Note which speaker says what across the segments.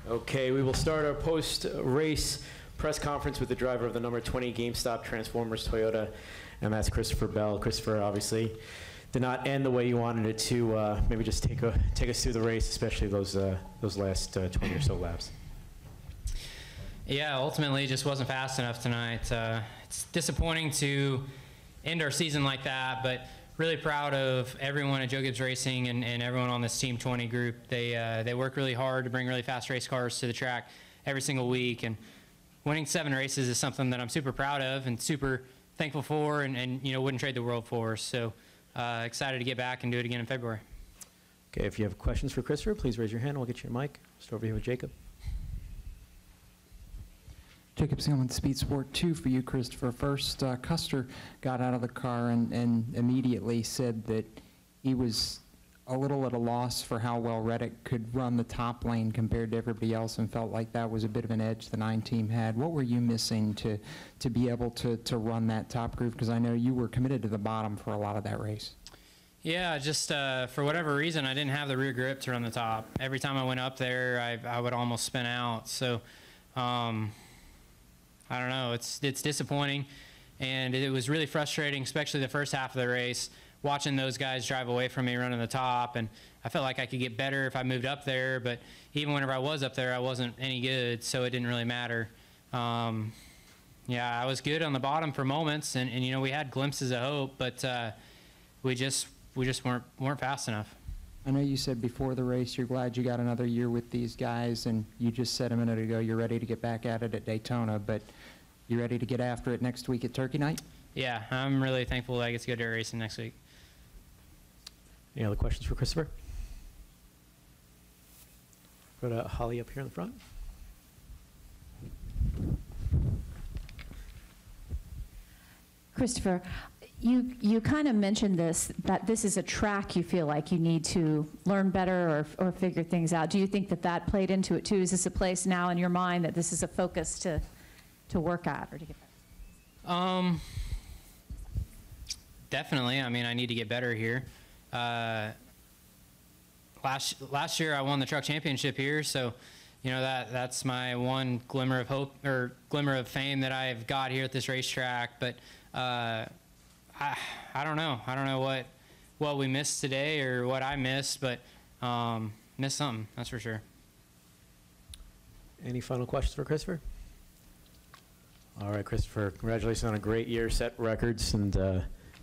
Speaker 1: Okay, we will start our post-race press conference with the driver of the number 20 GameStop Transformers Toyota, and that's Christopher Bell. Christopher obviously did not end the way you wanted it to. Maybe just take us through the race, especially those last 20 or so laps.
Speaker 2: Yeah, ultimately just wasn't fast enough tonight. It's disappointing to end our season like that, but really proud of everyone at Joe Gibbs Racing and everyone on this Team 20 group. They work really hard to bring really fast race cars to the track every single week, and winning 7 races is something that I'm super proud of and super thankful for, and wouldn't trade the world for. So excited to get back and do it again in February.
Speaker 1: Okay, if you have questions for Christopher, please raise your hand. We'll get you a mic. Just over here with Jacob.
Speaker 3: Jacob Seelman, Speed Sport 2 for you, Christopher. First, Custer got out of the car and immediately said that he was a little at a loss for how well Reddick could run the top lane compared to everybody else, and felt like that was a bit of an edge the 9 team had. What were you missing to be able to run that top groove? Because I know you were committed to the bottom for a lot of that race. Yeah,
Speaker 2: just for whatever reason, I didn't have the rear grip to run the top. Every time I went up there, I would almost spin out. So I don't know, it's disappointing, and it was really frustrating, especially the first half of the race, watching those guys drive away from me running the top, and I felt like I could get better if I moved up there, but even whenever I was up there, I wasn't any good, so it didn't really matter. Yeah, I was good on the bottom for moments, and we had glimpses of hope, but we just weren't fast enough.
Speaker 3: I know you said before the race you're glad you got another year with these guys, and you just said a minute ago you're ready to get back at it at Daytona, but you ready to get after it next week at Turkey Night?
Speaker 2: Yeah, I'm really thankful that I get to go dirt racing next week.
Speaker 1: Any other questions for Christopher? Go to Holly up here in the front.
Speaker 4: Christopher, you kind of mentioned that this is a track you feel like you need to learn better or figure things out. Do you think that played into it too? Is this a place now in your mind that this is a focus to work at or to get better?
Speaker 2: Definitely. I mean, I need to get better here. Last year I won the truck championship here, so that's my one glimmer of hope or glimmer of fame that I've got here at this racetrack. But I don't know. I don't know what we missed today or what I missed, but missed something, that's for sure.
Speaker 1: Any final questions for Christopher? All right, Christopher, congratulations on a great year, set records, and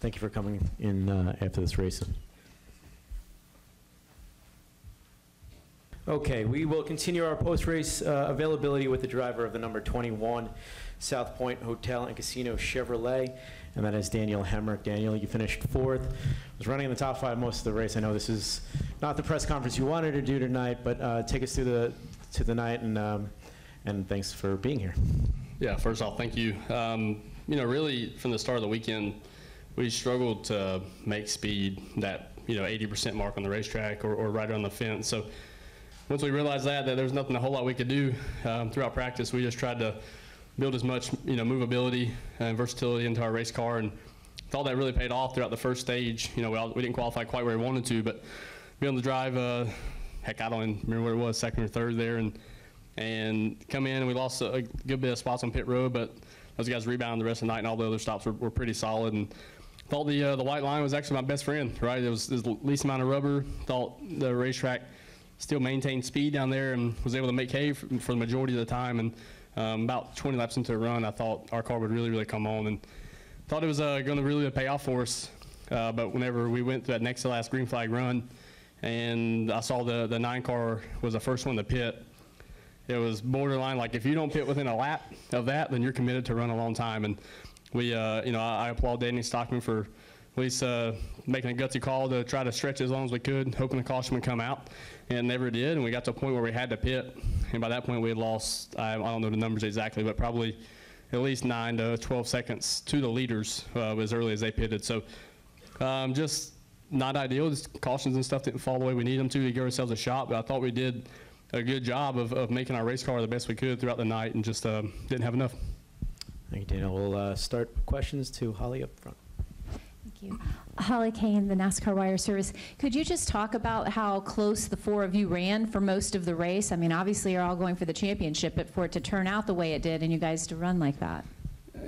Speaker 1: thank you for coming in after this race. Okay, we will continue our post-race availability with the driver of the number 21 South Point Hotel and Casino Chevrolet, and that is Daniel Hemric. Daniel, you finished 4th. Was running in the top 5 most of the race. I know this is not the press conference you wanted to do tonight, but take us through the night, and thanks for being here.
Speaker 5: Yeah, first off, thank you. Really from the start of the weekend, we struggled to make speed that 80% mark on the racetrack or right on the fence. So once we realized that there was nothing a whole lot we could do throughout practice, we just tried to build as much movability and versatility into our race car, and thought that really paid off throughout the first stage. We didn't qualify quite where we wanted to, but being able to drive, heck, I don't even remember where it was, 2nd or 3rd there, and come in, and we lost a good bit of spots on pit road, but those guys rebounded the rest of the night, and all the other stops were pretty solid. And thought the white line was actually my best friend, right? It was the least amount of rubber. Thought the racetrack still maintained speed down there and was able to make hay for the majority of the time. And about 20 laps into the run, I thought our car would really, really come on, and thought it was going to really pay off for us. But whenever we went to that next to last green flag run, and I saw the 9 car was the first one to pit, it was borderline like, if you don't pit within a lap of that, then you're committed to run a long time. And we, I applaud Danny Stockman for at least making a gutsy call to try to stretch as long as we could, hoping the caution would come out, and it never did. And we got to a point where we had to pit, and by that point we had lost, I don't know the numbers exactly, but probably at least 9 to 12 seconds to the leaders as early as they pitted. So just not ideal. Just cautions and stuff didn't fall the way we need them to give ourselves a shot, but I thought we did a good job of making our race car the best we could throughout the night, and just didn't have enough.
Speaker 1: Thank you, Daniel. We'll start questions to Holly up front.
Speaker 4: Thank you. Holly Kane, the NASCAR Wire Service. Could you just talk about how close the four of you ran for most of the race? I mean, obviously you're all going for the championship, but for it to turn out the way it did and you guys to run like that.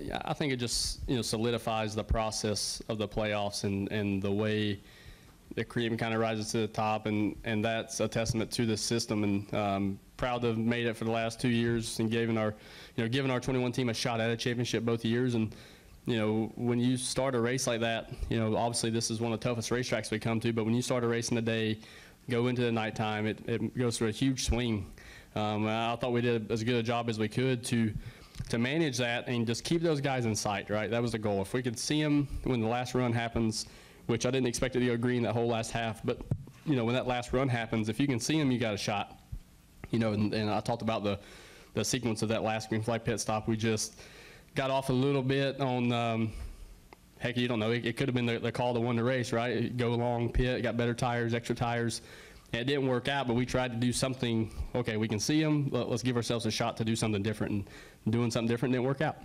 Speaker 5: Yeah, I think it just solidifies the process of the playoffs and the way the cream kind of rises to the top, and that's a testament to the system. And proud to have made it for the last 2 years and giving our 21 team a shot at a championship both years. And when you start a race like that, obviously this is one of the toughest racetracks we come to, but when you start a race in the day, go into the nighttime, it goes through a huge swing. I thought we did as good a job as we could to manage that and just keep those guys in sight, right? That was the goal. If we could see them when the last run happens, which I didn't expect it to go green that whole last half, but when that last run happens, if you can see them, you got a shot. And I talked about the sequence of that last green flag pit stop. We just got off a little bit on, heck, you don't know, it could have been the call that won the race, right? Go long pit, got better tires, extra tires. And it didn't work out, but we tried to do something. Okay, we can see them. Let's give ourselves a shot to do something different. And doing something different didn't work out.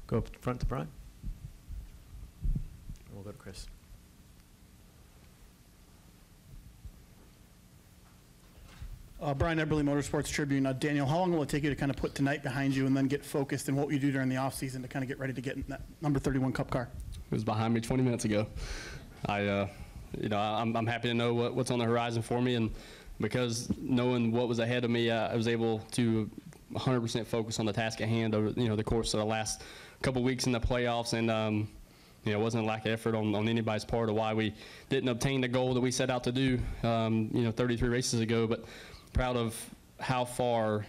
Speaker 1: Go up front to Brian. And we'll go to Chris.
Speaker 6: Brian Eberly, Motorsports Tribune. Daniel, how long will it take you to kind of put tonight behind you and then get focused in what you do during the offseason to kind of get ready to get in that number 31 Cup car?
Speaker 5: It was behind me 20 minutes ago. I'm happy to know what's on the horizon for me, and because knowing what was ahead of me, I was able to 100% focus on the task at hand over the course of the last couple weeks in the playoffs, and it wasn't a lack of effort on anybody's part of why we didn't obtain the goal that we set out to do 33 races ago. But proud of how far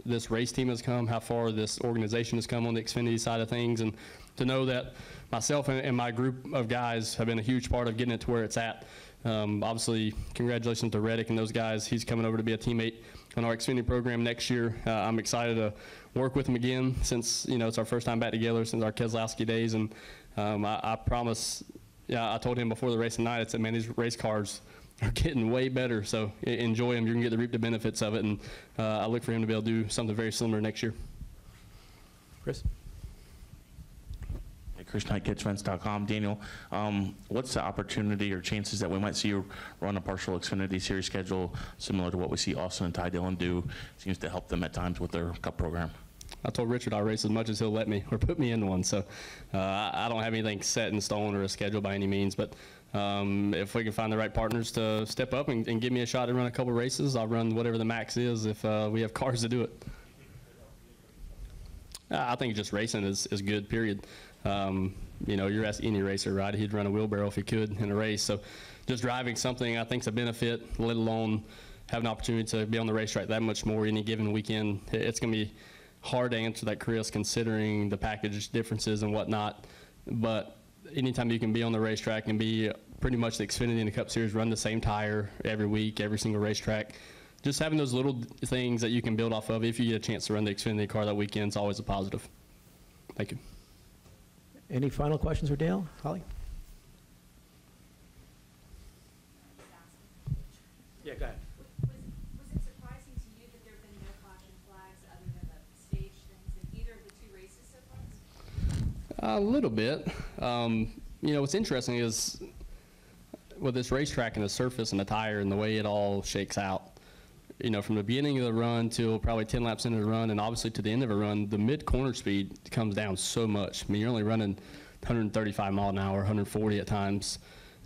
Speaker 5: this race team has come, how far this organization has come on the Xfinity side of things, and to know that myself and my group of guys have been a huge part of getting it to where it's at. Obviously, congratulations to Reddick and those guys. He's coming over to be a teammate on our Xfinity program next year. I'm excited to work with him again since it's our first time back together since our Keselowski days. And I promise, I told him before the race tonight, I said, man, these race cars are getting way better, so enjoy them. You're going to get to reap the benefits of it, and I look for him to be able to do something very similar next year.
Speaker 1: Chris?
Speaker 7: Chris Knight, KidsFence.com. Daniel, what's the opportunity or chances that we might see you run a partial Xfinity Series schedule similar to what we see Austin and Ty Dillon do? Seems to help them at times with their Cup program.
Speaker 5: I told Richard I'll race as much as he'll let me or put me in one, so I don't have anything set in stone or a schedule by any means, but if we can find the right partners to step up and give me a shot to run a couple races, I'll run whatever the max is if we have cars to do it. I think just racing is good, period. You're asking any racer, right? He'd run a wheelbarrow if he could in a race. So just driving something I think is a benefit, let alone have an opportunity to be on the racetrack that much more any given weekend. It's going to be hard to answer that, Chris, considering the package differences and whatnot. But anytime you can be on the racetrack and be pretty much the Xfinity and the Cup Series, run the same tire every week, every single racetrack, just having those little things that you can build off of if you get a chance to run the Xfinity car that weekend is always a positive. Thank you.
Speaker 1: Any final questions for Dale? Holly? Yeah, go ahead.
Speaker 8: Was it surprising to you that there have been no caution flags other than the stage things in either of the two races so far?
Speaker 5: A little bit. What's interesting is with this racetrack and the surface and the tire and the way it all shakes out, from the beginning of the run till probably 10 laps into the run and obviously to the end of a run, the mid-corner speed comes down so much. I mean, you're only running 135 mile an hour, 140 at times.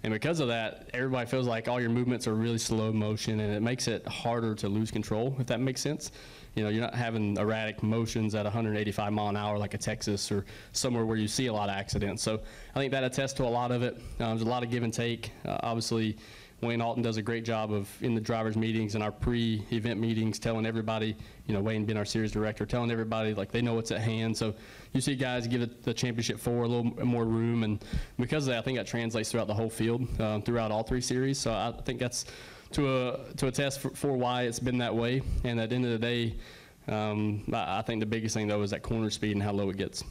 Speaker 5: And because of that, everybody feels like all your movements are really slow motion, and it makes it harder to lose control, if that makes sense. You're not having erratic motions at 185 mile an hour like a Texas or somewhere where you see a lot of accidents. So I think that attests to a lot of it. There's a lot of give and take. Obviously, Wayne Alton does a great job of, in the drivers' meetings and our pre-event meetings, telling everybody, Wayne being our series director, telling everybody like they know what's at hand. So you see guys give it the championship for a little more room, and because of that, I think that translates throughout the whole field, throughout all three series. So I think that's to attest for why it's been that way. And at the end of the day, I think the biggest thing though is that corner speed and how low it gets.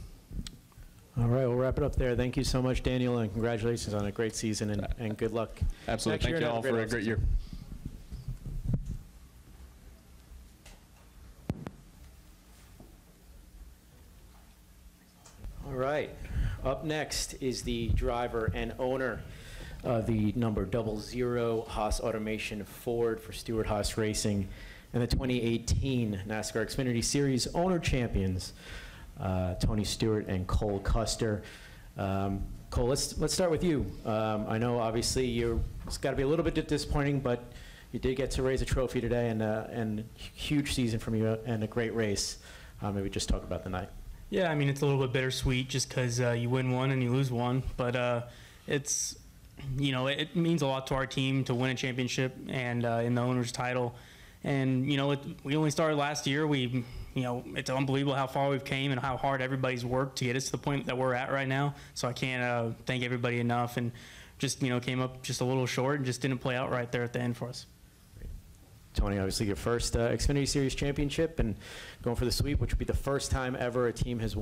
Speaker 1: All right, we'll wrap it up there. Thank you so much, Daniel, and congratulations on a great season and good luck.
Speaker 5: Absolutely. Thank you all for a great year.
Speaker 1: All right. Up next is the driver and owner of the number 00 Haas Automation Ford for Stewart Haas Racing and the 2018 NASCAR Xfinity Series owner champions, Tony Stewart and Cole Custer. Cole, let's start with you. I know obviously it's got to be a little bit disappointing, but you did get to raise a trophy today, and huge season from you and a great race. Maybe just talk about the night.
Speaker 9: Yeah, I mean, it's a little bit bittersweet just because you win one and you lose one, but it's, you know, it means a lot to our team to win a championship and in the owner's title. And, you know, we only started last year. You know, it's unbelievable how far we've came and how hard everybody's worked to get us to the point that we're at right now. So I can't thank everybody enough, and just, you know, came up just a little short and just didn't play out right there at the end for us.
Speaker 1: Tony, obviously your first Xfinity Series championship and going for the sweep, which would be the first time ever a team has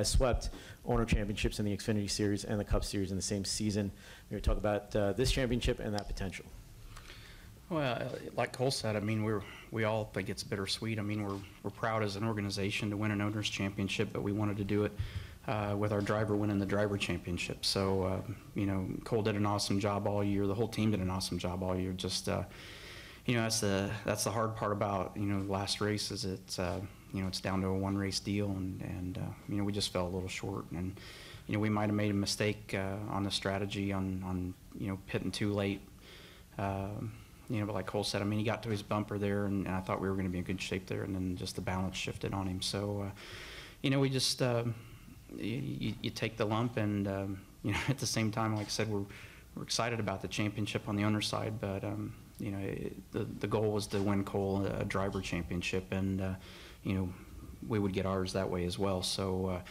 Speaker 1: swept owner championships in the Xfinity Series and the Cup Series in the same season. We're going to talk about this championship and that potential.
Speaker 10: Well, like Cole said, I mean, we all think it's bittersweet. I mean, we're proud as an organization to win an owners championship, but we wanted to do it with our driver winning the driver championship. So, you know, Cole did an awesome job all year. The whole team did an awesome job all year. Just, you know, that's the hard part about, you know, the last race is it's, you know, it's down to a one race deal, and you know, we just fell a little short, and you know, we might have made a mistake on the strategy on you know, pitting too late. You know, but like Cole said, I mean, he got to his bumper there, and I thought we were going to be in good shape there, and then just the balance shifted on him. So, you know, we just you take the lump, and you know, at the same time, like I said, we're excited about the championship on the owner's side, but you know, the goal was to win Cole a driver championship, and you know, we would get ours that way as well. So,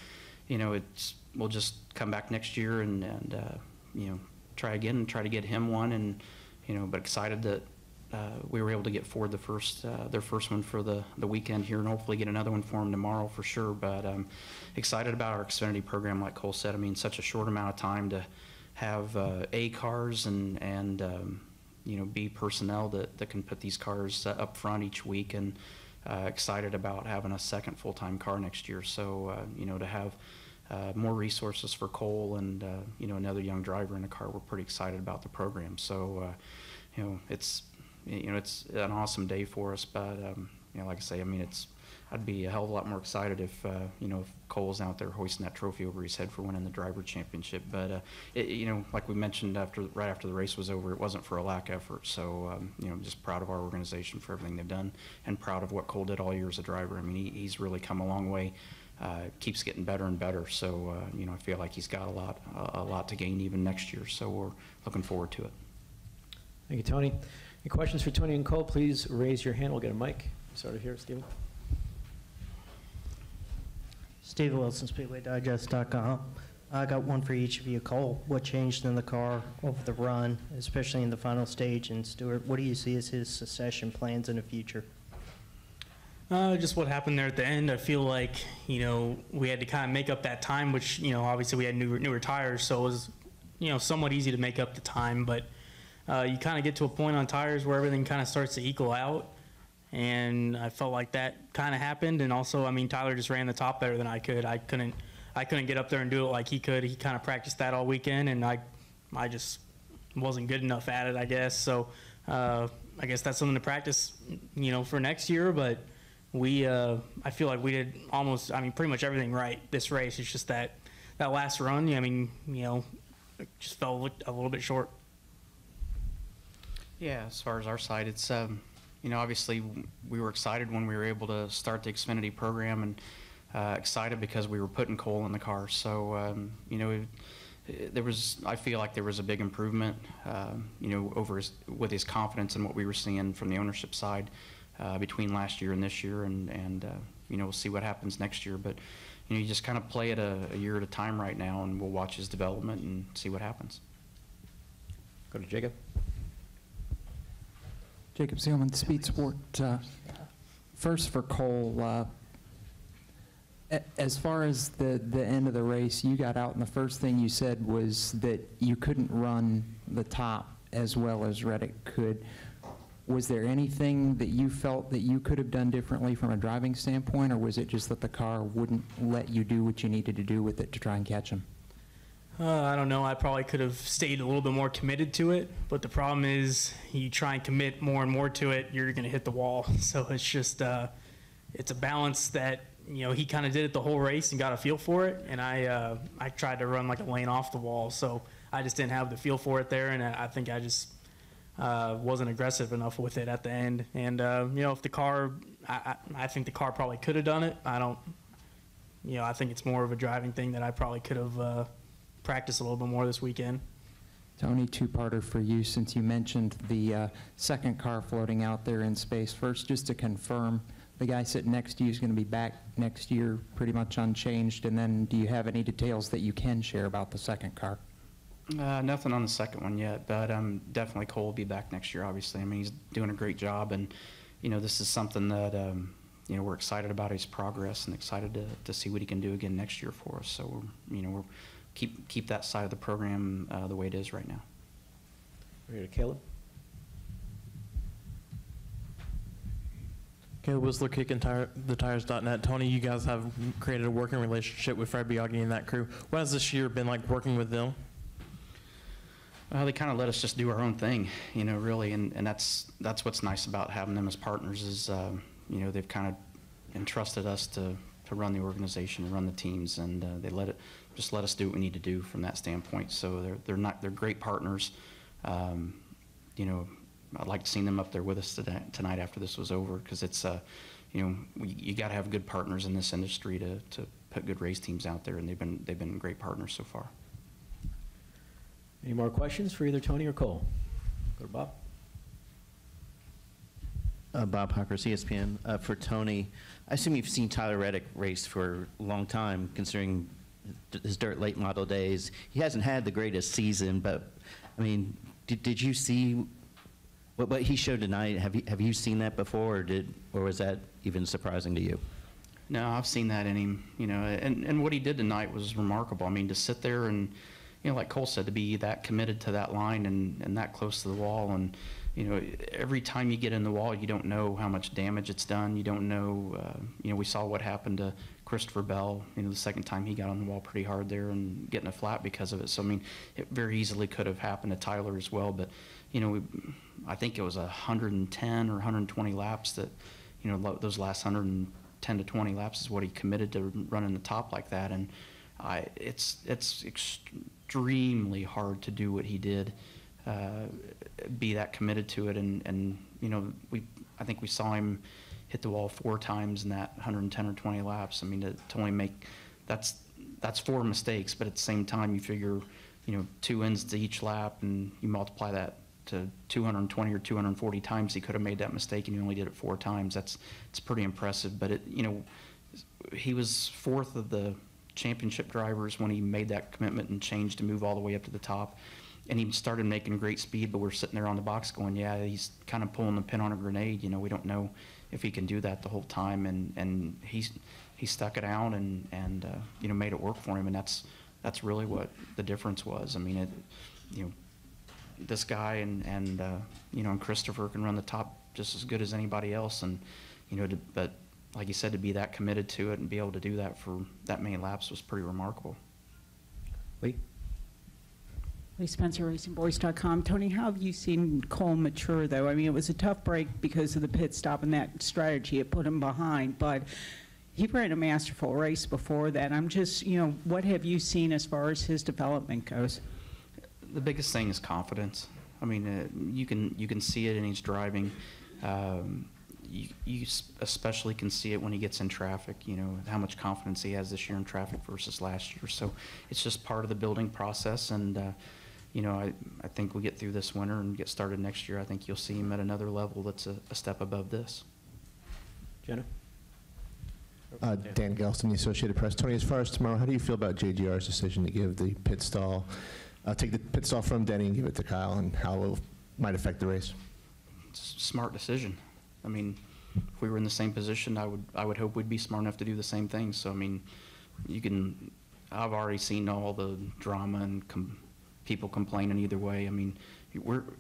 Speaker 10: you know, we'll just come back next year and you know, try again and try to get him one, and you know, but excited that we were able to get Ford their first one for the weekend here, and hopefully get another one for them tomorrow for sure. But excited about our Xfinity program, like Cole said. I mean, such a short amount of time to have A cars and you know, B personnel that can put these cars up front each week, and excited about having a second full-time car next year. So you know, to have more resources for Cole and you know, another young driver in the car, we're pretty excited about the program. So you know, it's an awesome day for us. But you know, like I say, I mean, I'd be a hell of a lot more excited if you know, if Cole's out there hoisting that trophy over his head for winning the driver championship. But you know, like we mentioned right after the race was over, it wasn't for a lack of effort. So you know, just proud of our organization for everything they've done, and proud of what Cole did all year as a driver. I mean, he's really come a long way. Keeps getting better and better. So you know, I feel like he's got a lot to gain even next year. So we're looking forward to it.
Speaker 1: Thank you, Tony. Any questions for Tony and Cole? Please raise your hand. We'll get a mic. Start it here, Stephen.
Speaker 11: Stephen Wilson, SpeedwayDigest.com. I got one for each of you. Cole, what changed in the car over the run, especially in the final stage? And Stewart, what do you see as his succession plans in the future?
Speaker 9: Just what happened there at the end. I feel like, you know, we had to kind of make up that time, which, you know, obviously we had newer tires, so it was, you know, somewhat easy to make up the time. But you kind of get to a point on tires where everything kind of starts to equal out, and I felt like that kind of happened. And also, I mean, Tyler just ran the top better than I could. I couldn't get up there and do it like he could. He kind of practiced that all weekend, and I just wasn't good enough at it, I guess. So I guess that's something to practice, you know, for next year. But I feel like we did pretty much everything right this race. It's just that last run, I mean, you know, it just fell a little bit short.
Speaker 10: Yeah, as far as our side, it's, you know, obviously we were excited when we were able to start the Xfinity program, and excited because we were putting Cole in the car. So, you know, I feel like there was a big improvement, you know, with his confidence in what we were seeing from the ownership side. Between last year and this year, and you know, we'll see what happens next year. But you know, you just kind of play it a year at a time right now, and we'll watch his development and see what happens.
Speaker 1: Go to Jacob.
Speaker 3: Jacob Seelman, Speed Sport. First for Cole, as far as the end of the race, you got out, and the first thing you said was that you couldn't run the top as well as Reddick could. Was there anything that you felt that you could have done differently from a driving standpoint, or was it just that the car wouldn't let you do what you needed to do with it to try and catch him?
Speaker 9: I don't know. I probably could have stayed a little bit more committed to it, but the problem is you try and commit more and more to it, you're going to hit the wall. So it's just it's a balance that, you know, he kind of did it the whole race and got a feel for it, and I tried to run like a lane off the wall, so I just didn't have the feel for it there, and I think I just wasn't aggressive enough with it at the end. And you know, if the car, I think the car probably could have done it. I don't, you know, I think it's more of a driving thing that I probably could have practiced a little bit more this weekend.
Speaker 3: Tony, two-parter for you, since you mentioned the second car floating out there in space. First, just to confirm, the guy sitting next to you is going to be back next year pretty much unchanged, and then do you have any details that you can share about the second car?
Speaker 10: Nothing on the second one yet, but definitely Cole will be back next year, obviously. I mean, he's doing a great job, and, you know, this is something that, you know, we're excited about his progress and excited to see what he can do again next year for us. So, you know, we'll keep that side of the program the way it is right now.
Speaker 1: We're here to Caleb.
Speaker 12: Caleb Whistler, KickingTheTires.net. Tony, you guys have created a working relationship with Fred Biaggi and that crew. What has this year been like working with them?
Speaker 10: They kind of let us just do our own thing, you know, really, and that's what's nice about having them as partners is, you know, they've kind of entrusted us to run the organization and run the teams, and they let us do what we need to do from that standpoint. So they're great partners. You know, I'd like to see them up there with us tonight after this was over, because it's, you know, you got to have good partners in this industry to put good race teams out there, and they've been great partners so far.
Speaker 1: Any more questions for either Tony or Cole? Go to Bob.
Speaker 13: Bob Huckers, ESPN. For Tony, I assume you've seen Tyler Reddick race for a long time, considering his dirt late model days. He hasn't had the greatest season, but I mean, did you see what he showed tonight? Have you seen that before, or was that even surprising to you?
Speaker 10: No, I've seen that in him, you know, and what he did tonight was remarkable. I mean, to sit there and, you know, like Cole said, to be that committed to that line and that close to the wall, and, you know, every time you get in the wall, you don't know how much damage it's done. You don't know, you know, we saw what happened to Christopher Bell, you know, the second time he got on the wall pretty hard there and getting a flat because of it. So, I mean, it very easily could have happened to Tyler as well, but, you know, I think it was 110 or 120 laps that, you know, those last 110 to 20 laps is what he committed to running the top like that, and it's extremely hard to do what he did, be that committed to it, and you know, I think we saw him hit the wall 4 times in that 110 or 20 laps. I mean, to only make that's 4 mistakes, but at the same time, you figure, you know, 2 ends to each lap, and you multiply that to 220 or 240 times he could have made that mistake, and he only did it 4 times. It's pretty impressive. But you know, he was 4th of the championship drivers when he made that commitment and changed to move all the way up to the top, and he started making great speed. But we're sitting there on the box going, yeah, he's kind of pulling the pin on a grenade. You know, we don't know if he can do that the whole time, and he stuck it out and you know, made it work for him, and that's really what the difference was. I mean, you know, this guy and you know, and Christopher can run the top just as good as anybody else, and you know, but like you said, to be that committed to it and be able to do that for that many laps was pretty remarkable.
Speaker 1: Lee?
Speaker 14: Lee Spencer, RacingBoys.com. Tony, how have you seen Cole mature, though? I mean, it was a tough break because of the pit stop and that strategy. It put him behind, but he ran a masterful race before that. I'm just, you know, what have you seen as far as his development goes?
Speaker 10: The biggest thing is confidence. I mean, you can see it in his driving. You especially can see it when he gets in traffic, you know, how much confidence he has this year in traffic versus last year. So it's just part of the building process, and you know, I think we get through this winter and get started next year. I think you'll see him at another level that's a step above this.
Speaker 1: Jenna?
Speaker 15: Dan Gelston, the Associated Press. Tony, as far as tomorrow, how do you feel about JGR's decision to give the pit stall, take the pit stall from Denny and give it to Kyle, and how it might affect the race?
Speaker 10: It's a smart decision. I mean, if we were in the same position, I would hope we'd be smart enough to do the same thing. So I mean, I've already seen all the drama and people complaining either way. I mean,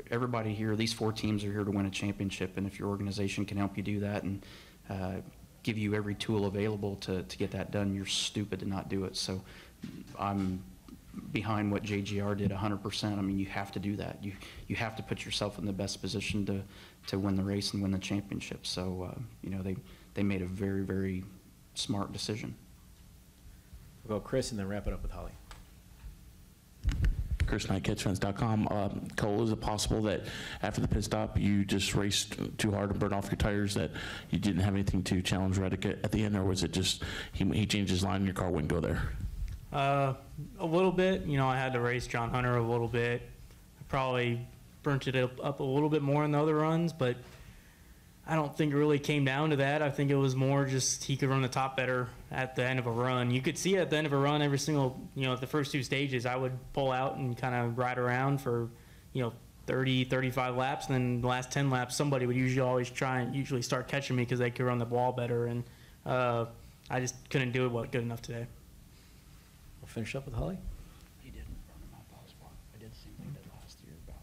Speaker 10: everybody here, these 4 teams are here to win a championship, and if your organization can help you do that and give you every tool available to get that done, you're stupid to not do it. So I'm behind what JGR did 100%. I mean, you have to do that. You have to put yourself in the best position to win the race and win the championship. So, you know, they made a very, very smart decision.
Speaker 1: We'll go Chris and then wrap it up with Holly.
Speaker 7: Chris Knight, catchfence.com. Cole, is it possible that after the pit stop you just raced too hard and burned off your tires, that you didn't have anything to challenge Reddick at the end, or was it just he changed his line and your car wouldn't go there?
Speaker 9: A little bit. You know, I had to race John Hunter a little bit. I probably burnt it up a little bit more in the other runs, but I don't think it really came down to that. I think it was more just he could run the top better at the end of a run. You could see at the end of a run every single, you know, at the first two stages, I would pull out and kind of ride around for, you know, 30, 35 laps. And then the last 10 laps, somebody would usually start catching me because they could run the ball better. And I just couldn't do it good enough today.
Speaker 1: We'll finish up with Holly.
Speaker 10: He didn't burn him off the spot. I did the same thing that last year about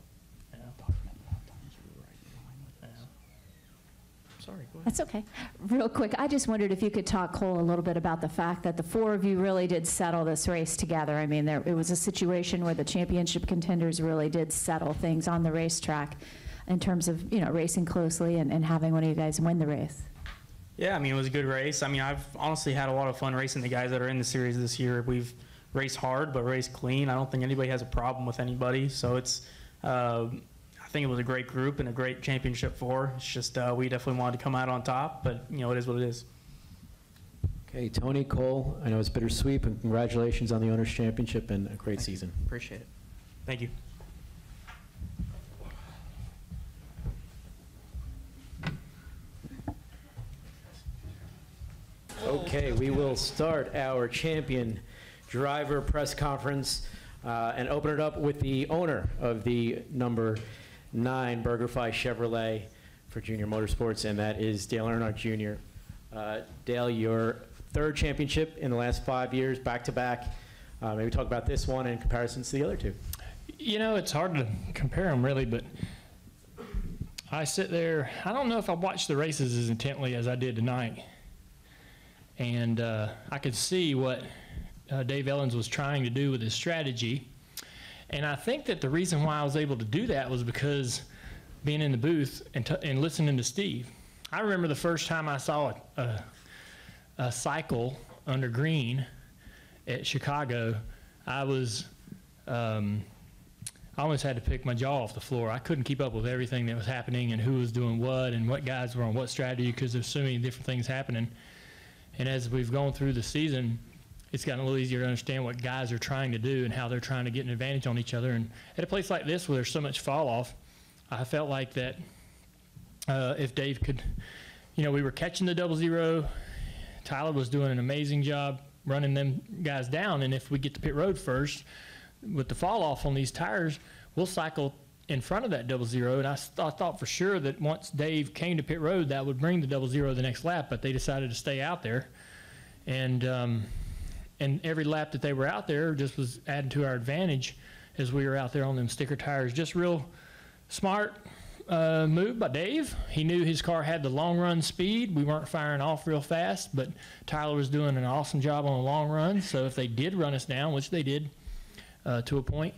Speaker 10: talking about a lot of times we were right in line with us. Sorry, go ahead.
Speaker 4: That's okay. Real quick, I just wondered if you could talk, Cole, a little bit about the fact that the four of you really did settle this race together. I mean, it was a situation where the championship contenders really did settle things on the racetrack in terms of, you know, racing closely and having one of you guys win the race.
Speaker 9: Yeah, I mean, it was a good race. I mean, I've honestly had a lot of fun racing the guys that are in the series this year. We've raced hard, but raced clean. I don't think anybody has a problem with anybody. So it's, I think it was a great group and a great championship for. It's just we definitely wanted to come out on top, but, you know, it is what it is.
Speaker 1: Okay, Tony, Cole, I know it's bittersweet, but congratulations on the Owners' Championship and a great season.
Speaker 9: Appreciate it. Thank you.
Speaker 1: Okay, we will start our champion driver press conference and open it up with the owner of the number 9 BurgerFi Chevrolet for Junior Motorsports, and that is Dale Earnhardt Jr. Dale, your third championship in the last 5 years, back-to-back. Maybe talk about this one in comparison to the other two.
Speaker 16: You know, it's hard to compare them really, but I sit there, I don't know if I watched the races as intently as I did tonight. And I could see what Dave Elenz was trying to do with his strategy. And I think that the reason why I was able to do that was because being in the booth and listening to Steve. I remember the first time I saw a cycle under green at Chicago, I almost had to pick my jaw off the floor. I couldn't keep up with everything that was happening and who was doing what and what guys were on what strategy because there's so many different things happening. And as we've gone through the season, it's gotten a little easier to understand what guys are trying to do and how they're trying to get an advantage on each other. And at a place like this where there's so much fall off, I felt like that if Dave could, you know, we were catching the 00. Tyler was doing an amazing job running them guys down. And if we get to pit road first, with the fall off on these tires, we'll cycle in front of that 00, and I thought for sure that once Dave came to pit road, that would bring the 00 the next lap, but they decided to stay out there. And every lap that they were out there just was adding to our advantage as we were out there on them sticker tires. Just real smart move by Dave. He knew his car had the long run speed. We weren't firing off real fast, but Tyler was doing an awesome job on the long run. So if they did run us down, which they did to a point,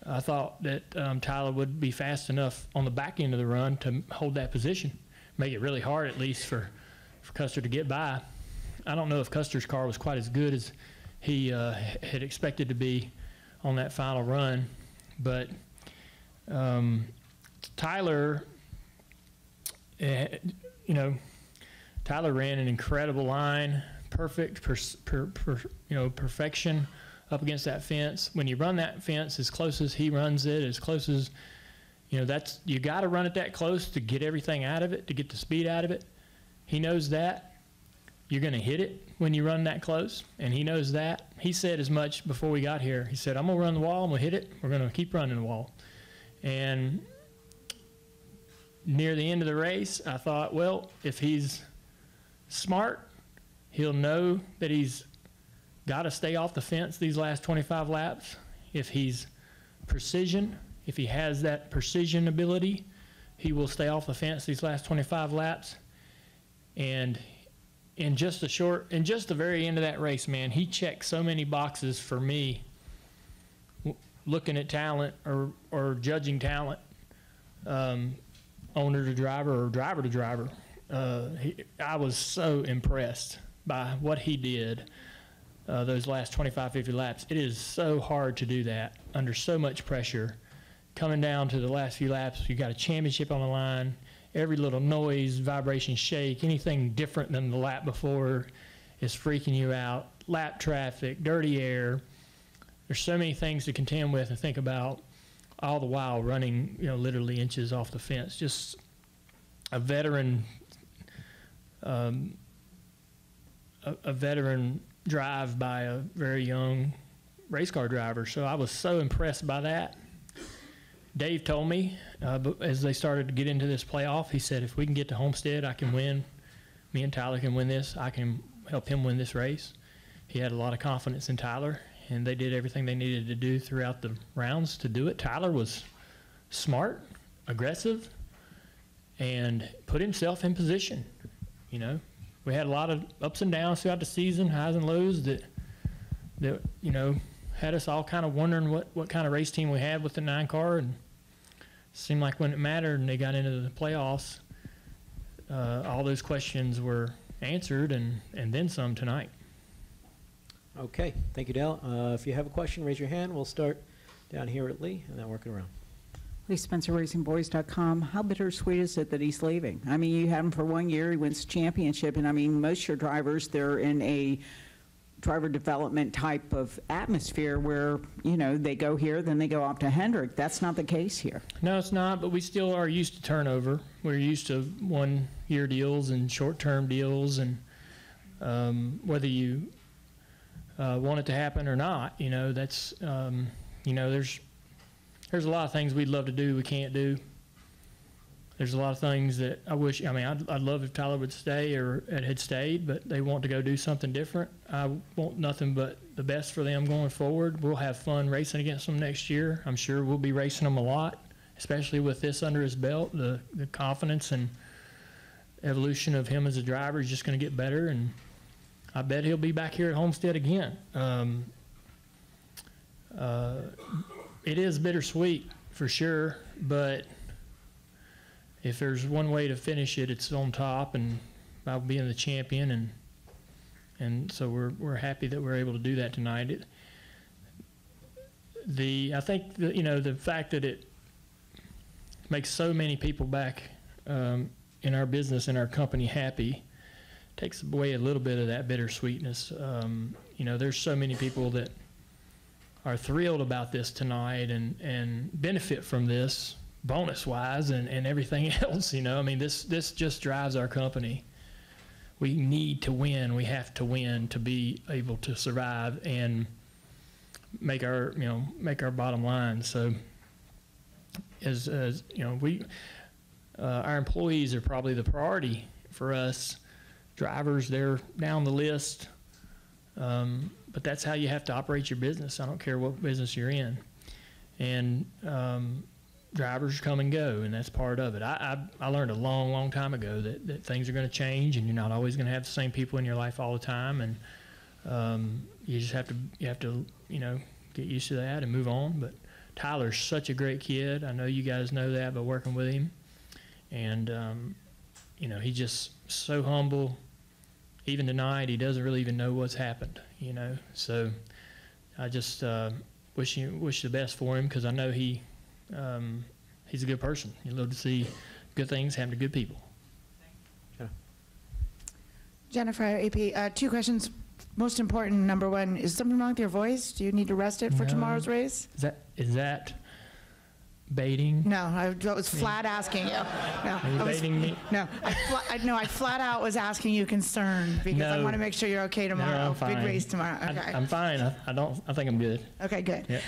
Speaker 16: I thought that Tyler would be fast enough on the back end of the run to hold that position, make it really hard at least for Custer to get by. I don't know if Custer's car was quite as good as he had expected to be on that final run, but Tyler, you know, Tyler ran an incredible line, perfect, perfection up against that fence. When you run that fence as close as he runs it, as close as, you know, you got to run it that close to get everything out of it, to get the speed out of it. He knows that. You're going to hit it when you run that close, and he knows that. He said as much before we got here. He said, I'm going to run the wall, I'm going to hit it, we're going to keep running the wall. And near the end of the race, I thought, well, if he's smart, he'll know that he's got to stay off the fence these last 25 laps. If he's precision, if he has that precision ability, he will stay off the fence these last 25 laps. And in just the very end of that race, man, he checked so many boxes for me looking at talent or judging talent, owner to driver or driver to driver. I was so impressed by what he did those last 25, 50 laps. It is so hard to do that under so much pressure. Coming down to the last few laps, you got a championship on the line. Every little noise, vibration, shake, anything different than the lap before is freaking you out. Lap traffic, dirty air. There's so many things to contend with and think about, all the while running, literally inches off the fence. Just a veteran, a veteran drive by a very young race car driver. So I was so impressed by that. Dave told me, as they started to get into this playoff, he said, if we can get to Homestead, I can win. Me and Tyler can win this. I can help him win this race. He had a lot of confidence in Tyler, and they did everything they needed to do throughout the rounds to do it. Tyler was smart, aggressive, and put himself in position. We had a lot of ups and downs throughout the season, highs and lows that had us all kind of wondering what kind of race team we had with the 9 car, and it seemed like when it mattered and they got into the playoffs, all those questions were answered and then some tonight.
Speaker 1: Okay, thank you, Dale. If you have a question, raise your hand. We'll start down here at Lee and then working around.
Speaker 14: LeeSpencerRacingBoys.com. How bittersweet is it that he's leaving? I mean, you had him for 1 year, he wins the championship, and I mean, most of your drivers, they're in a driver development type of atmosphere where, they go here, then they go up to Hemric. That's not the case here.
Speaker 16: No, it's not, but we still are used to turnover. We're used to 1-year deals and short-term deals, and whether you want it to happen or not, that's, there's a lot of things we'd love to do we can't do. There's a lot of things that I'd love if Tyler would stay or had stayed, but they want to go do something different. I want nothing but the best for them going forward. We'll have fun racing against them next year. I'm sure we'll be racing them a lot, especially with this under his belt. The confidence and evolution of him as a driver is just going to get better, and I bet he'll be back here at Homestead again. It is bittersweet for sure, but if there's one way to finish it, it's on top and by being the champion, and so we're happy that we're able to do that tonight. I think the fact that it makes so many people back in our business and our company happy takes away a little bit of that bittersweetness. There's so many people that are thrilled about this tonight and benefit from this bonus-wise and everything else. This just drives our company. We need to win. We have to win to be able to survive and make our bottom line. So, our employees are probably the priority for us. Drivers, they're down the list. But that's how you have to operate your business. I don't care what business you're in. And drivers come and go, and that's part of it. I learned a long, long time ago that things are going to change, and you're not always going to have the same people in your life all the time. And you just have to get used to that and move on. But Tyler's such a great kid. I know you guys know that by working with him. And, he's just so humble. Even tonight, he doesn't really even know what's happened, So I just wish the best for him, because I know he's a good person. You love to see good things happen to good people.
Speaker 17: Jennifer, AP, 2 questions. Most important, number 1, is something wrong with your voice? Do you need to rest it for tomorrow's race?
Speaker 16: Is that baiting?
Speaker 17: No, I was flat asking you. No,
Speaker 16: Are you baiting me?
Speaker 17: No, I flat out was asking you concerned, because I want to make sure you're okay tomorrow.
Speaker 16: No, I'm fine.
Speaker 17: Big race tomorrow. Okay.
Speaker 16: I'm fine. I think I'm good.
Speaker 17: Okay, good.
Speaker 16: Yeah.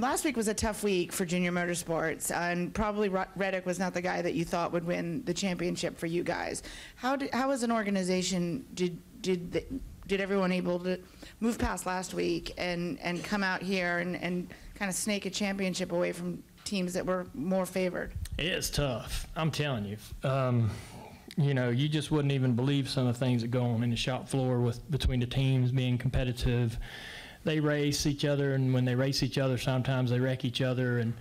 Speaker 17: Last week was a tough week for junior motorsports, and probably Reddick was not the guy that you thought would win the championship for you guys. How as an organization did everyone able to move past last week and come out here and kind of snake a championship away from teams that were more favored?
Speaker 16: It's tough. I'm telling you. You just wouldn't even believe some of the things that go on in the shop floor between the teams being competitive. they race each other, and when they race each other, sometimes they wreck each other. And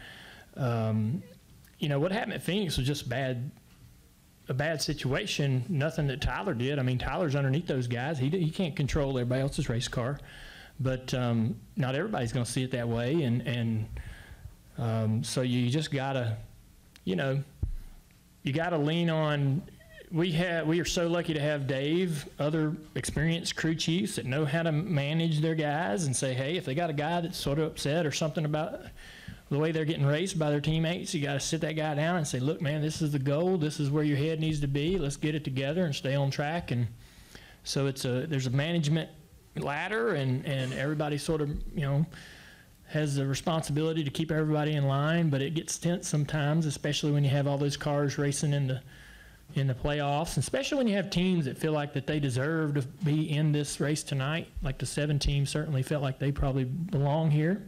Speaker 16: you know, what happened at Phoenix was just a bad situation. Nothing that Tyler did. I mean, Tyler's underneath those guys. He can't control everybody else's race car, but not everybody's going to see it that way. And so you just gotta, you know, you gotta lean on. We are so lucky to have Dave, other experienced crew chiefs that know how to manage their guys and say, hey, if they got a guy that's sort of upset or something about the way they're getting raced by their teammates, you got to sit that guy down and say, look, man, this is the goal. This is where your head needs to be. Let's get it together and stay on track. And so there's a management ladder, and everybody sort of, you know, has the responsibility to keep everybody in line, but it gets tense sometimes, especially when you have all those cars racing in the playoffs, especially when you have teams that feel like that they deserve to be in this race tonight. Like the 7 teams certainly felt like they probably belong here.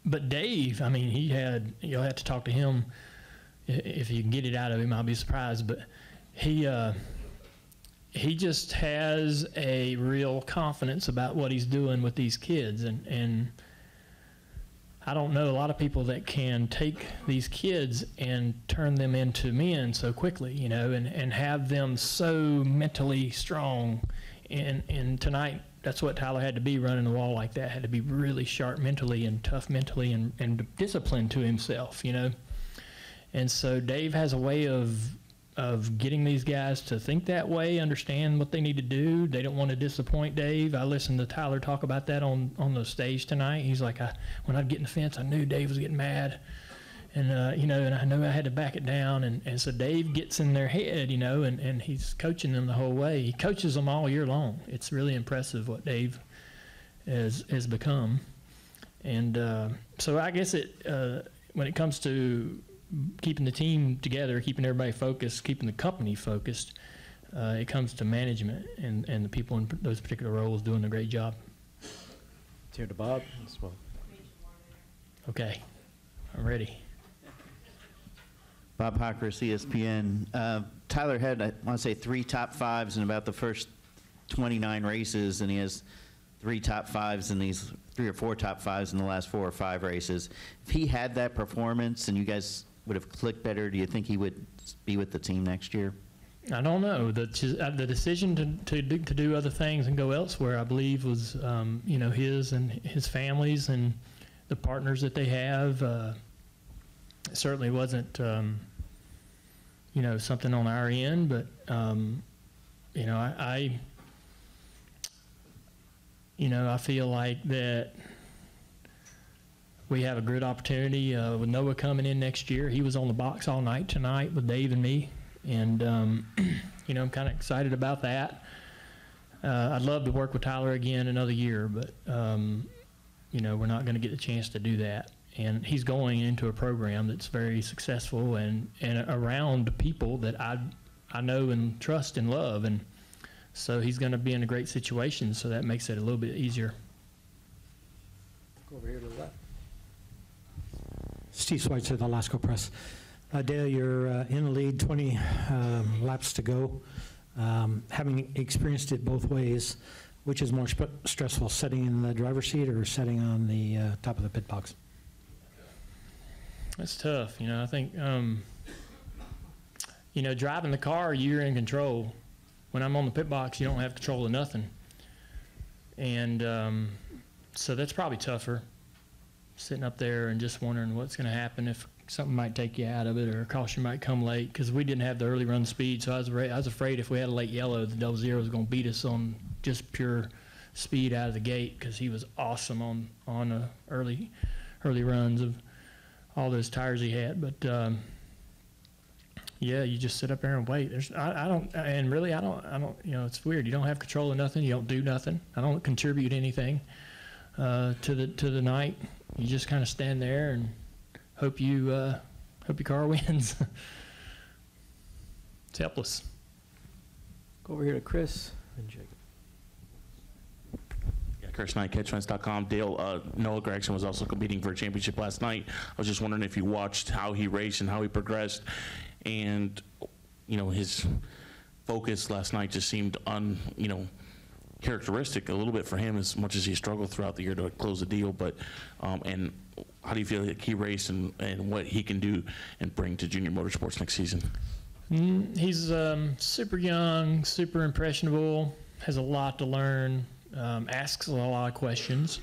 Speaker 16: But Dave, I mean, you'll have to talk to him if you can get it out of him. I'll be surprised, but he just has a real confidence about what he's doing with these kids, and I don't know a lot of people that can take these kids and turn them into men so quickly, you know, and have them so mentally strong. And tonight, that's what Tyler had to be, running the wall like that. Had to be really sharp mentally and tough mentally and disciplined to himself, you know. And so Dave has a way of getting these guys to think that way, understand what they need to do. They don't want to disappoint Dave. I listened to Tyler talk about that on the stage tonight. He's like, when I'd get in the fence, I knew Dave was getting mad. And, you know, and I knew I had to back it down. And so Dave gets in their head, you know, and he's coaching them the whole way. He coaches them all year long. It's really impressive what Dave has become. And so I guess when it comes to keeping the team together, keeping everybody focused, keeping the company focused, it comes to management and the people in those particular roles doing a great job.
Speaker 1: Here to Bob as well.
Speaker 16: Okay, I'm ready.
Speaker 13: Bob Hockers, ESPN. Tyler had, I want to say, 3 top 5s in about the first 29 races, and he has 3 top 5s in these 3 or 4 top 5s in the last 4 or 5 races. If he had that performance and you guys would have clicked better, do you think he would be with the team next year?
Speaker 16: I don't know. The decision to do other things and go elsewhere, I believe, was you know, his and his family's and the partners that they have. It certainly wasn't you know, something on our end, but you know, I feel like that we have a good opportunity with Noah coming in next year. He was on the box all night tonight with Dave and me, and you know, I'm kind of excited about that. I'd love to work with Tyler again another year, but you know, we're not going to get the chance to do that. And he's going into a program that's very successful and around people that I know and trust and love, and so he's going to be in a great situation. So that makes it a little bit easier.
Speaker 1: Go over here to the left.
Speaker 18: Steve Schweitzer, the Lasco Press. Dale, you're in the lead, 20 laps to go. Having experienced it both ways, which is more stressful, sitting in the driver's seat or sitting on the top of the pit box?
Speaker 16: That's tough. You know, I think, you know, driving the car, you're in control. When I'm on the pit box, you don't have control of nothing. And so that's probably tougher, sitting up there and just wondering what's going to happen, if something might take you out of it or a caution might come late, because we didn't have the early run speed. So I was afraid if we had a late yellow, the 00 was going to beat us on just pure speed out of the gate, because he was awesome on early runs of all those tires he had. But yeah, you just sit up there and wait. I don't, you know, it's weird. You don't have control of nothing. You don't do nothing. I don't contribute anything to the night. You just kind of stand there and hope your car wins. It's helpless.
Speaker 1: Go over here to Chris and Jacob.
Speaker 7: Chris Knight, catchfence.com. Dale, Noah Gragson was also competing for a championship last night. I was just wondering if you watched how he raced and how he progressed, and you know, his focus last night just seemed characteristic a little bit for him, as much as he struggled throughout the year to close the deal. But and how do you feel like he raced and what he can do and bring to junior motorsports next season?
Speaker 16: He's super young, super impressionable, has a lot to learn, asks a lot of questions.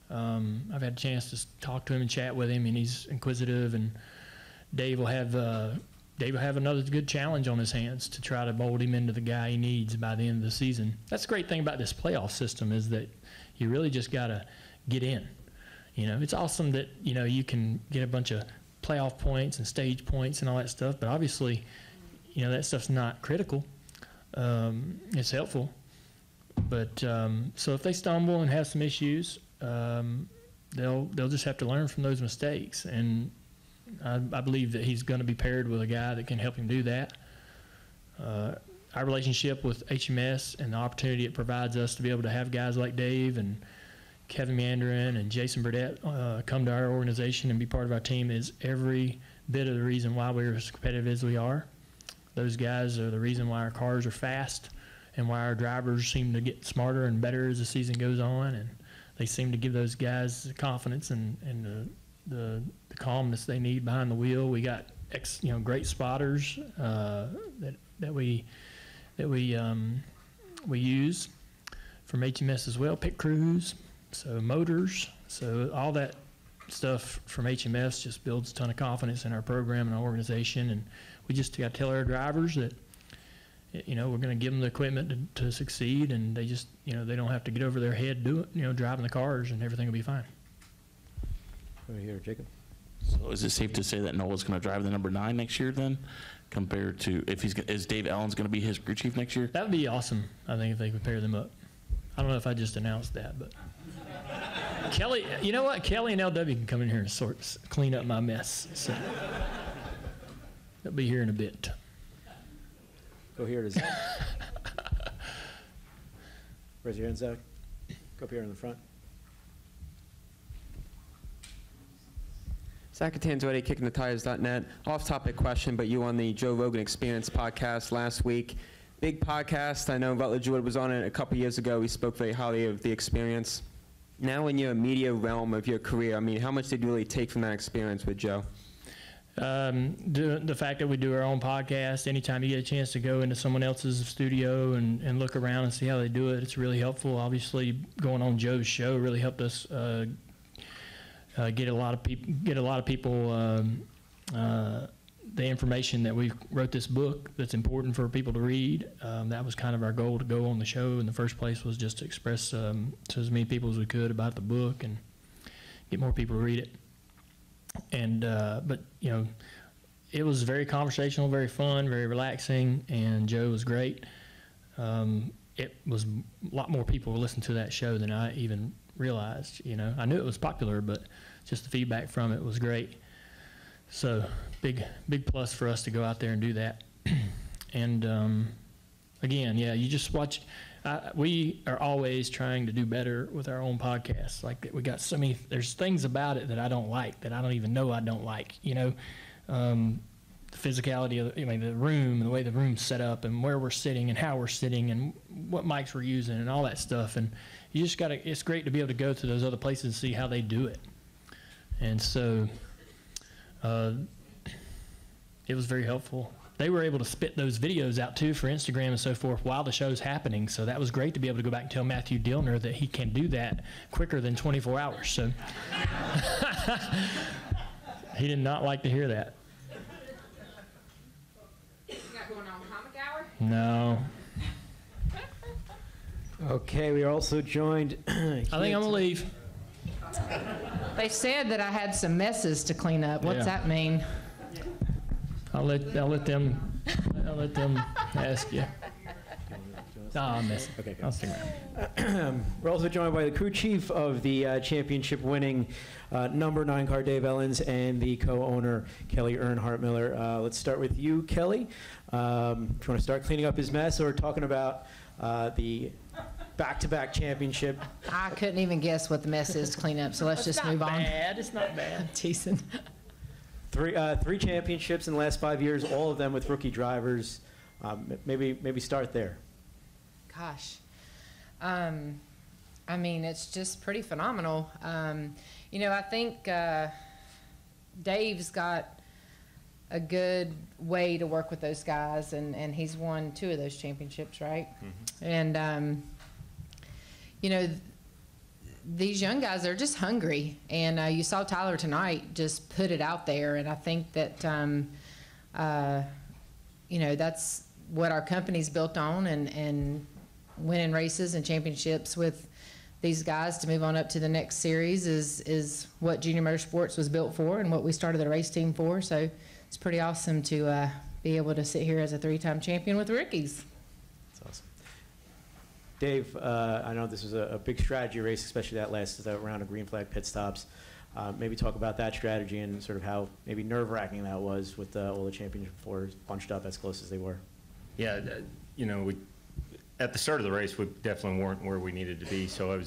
Speaker 16: I've had a chance to talk to him and chat with him, and he's inquisitive, and Dave will have another good challenge on his hands to try to mold him into the guy he needs by the end of the season. That's the great thing about this playoff system, is that you really just got to get in. You know, it's awesome that, you know, you can get a bunch of playoff points and stage points and all that stuff, but obviously, you know, that stuff's not critical. It's helpful. But so if they stumble and have some issues, they'll just have to learn from those mistakes. And I believe that he's going to be paired with a guy that can help him do that. Our relationship with HMS and the opportunity it provides us to be able to have guys like Dave and Kevin Meandrin and Jason Burdett come to our organization and be part of our team is every bit of the reason why we're as competitive as we are. Those guys are the reason why our cars are fast and why our drivers seem to get smarter and better as the season goes on, and they seem to give those guys the confidence and the calmness they need behind the wheel. We got great spotters that we use from HMS as well, pit crews, so motors, so all that stuff from HMS just builds a ton of confidence in our program and our organization. And we just got to tell our drivers that, you know, we're going to give them the equipment to succeed, and they just, you know, they don't have to get over their head driving the cars, and everything will be fine.
Speaker 1: Over here, Jacob.
Speaker 7: So is it safe to say that Noah's going to drive the number 9 next year then, compared to is Dave Elenz going to be his crew chief next year?
Speaker 16: That would be awesome, I think, if they could pair them up. I don't know if I just announced that, but Kelley, you know what? Kelley and LW can come in here and clean up my mess. So they'll be here in a bit.
Speaker 1: Go here to Zach. Raise your hand, Zach. Go up here in the front.
Speaker 19: Zach Tanzuetti, KickingTheTires.net. Off-topic question, but you on the Joe Rogan Experience podcast last week. Big podcast. I know Rutledge Wood was on it a couple years ago. We spoke very highly of the experience. Now in your media realm of your career, I mean, how much did you really take from that experience with Joe?
Speaker 16: The fact that we do our own podcast, anytime you get a chance to go into someone else's studio and look around and see how they do it, it's really helpful. Obviously, going on Joe's show really helped us get a lot of people the information that we wrote this book that's important for people to read. That was kind of our goal to go on the show in the first place, was just to express to as many people as we could about the book and get more people to read it. And but you know, it was very conversational, very fun, very relaxing, and Joe was great. It was a lot more people listened to that show than I even realized. You know, I knew it was popular, but just the feedback from it was great. So big plus for us to go out there and do that. And again, yeah, you just watch. We are always trying to do better with our own podcasts. Like, we got so many. There's things about it that I don't like, that I don't even know I don't like. You know, the physicality of the room and the way the room's set up and where we're sitting and how we're sitting and what mics we're using and all that stuff. And you just gotta. It's great to be able to go to those other places and see how they do it. And so. It was very helpful. They were able to spit those videos out too for Instagram and so forth while the show's happening. So that was great to be able to go back and tell Matthew Dillner that he can do that quicker than 24 hours. So he did not like to hear that.
Speaker 8: You got going on comic hour?
Speaker 16: No.
Speaker 1: Okay, we are also joined.
Speaker 2: I think I'm gonna leave.
Speaker 17: They said that I had some messes to clean up. What's that mean?
Speaker 16: I'll let them ask you. No, I'll miss it.
Speaker 1: Okay,
Speaker 16: I'll stick around.
Speaker 1: We're also joined by the crew chief of the championship-winning number 9 car, Dave Elenz, and the co-owner, Kelley Earnhardt Miller. Let's start with you, Kelley. Do you want to start cleaning up his mess, or talking about the back-to-back championship?
Speaker 17: I couldn't even guess what the mess is to clean up, so let's just move on.
Speaker 16: It's not bad.
Speaker 17: I'm teasing.
Speaker 1: Three championships in the last 5 years, all of them with rookie drivers. Maybe start there.
Speaker 17: Gosh.
Speaker 20: I mean, it's just pretty phenomenal. You know, I think Dave's got a good way to work with those guys, and he's won 2 of those championships, right? Mm-hmm. And, you know, these young guys, they're just hungry. And you saw Tyler tonight just put it out there, and I think that, you know, that's what our company's built on, and winning races and championships with these guys to move on up to the next series is what Junior Motorsports was built for and what we started the race team for. So it's pretty awesome to be able to sit here as a 3-time champion with the rookies.
Speaker 1: That's awesome. Dave, I know this was a big strategy race, especially that last round of green flag pit stops. Maybe talk about that strategy and sort of how maybe nerve-wracking that was with all the championship fours bunched up as close as they were.
Speaker 21: Yeah, you know, at the start of the race, we definitely weren't where we needed to be. So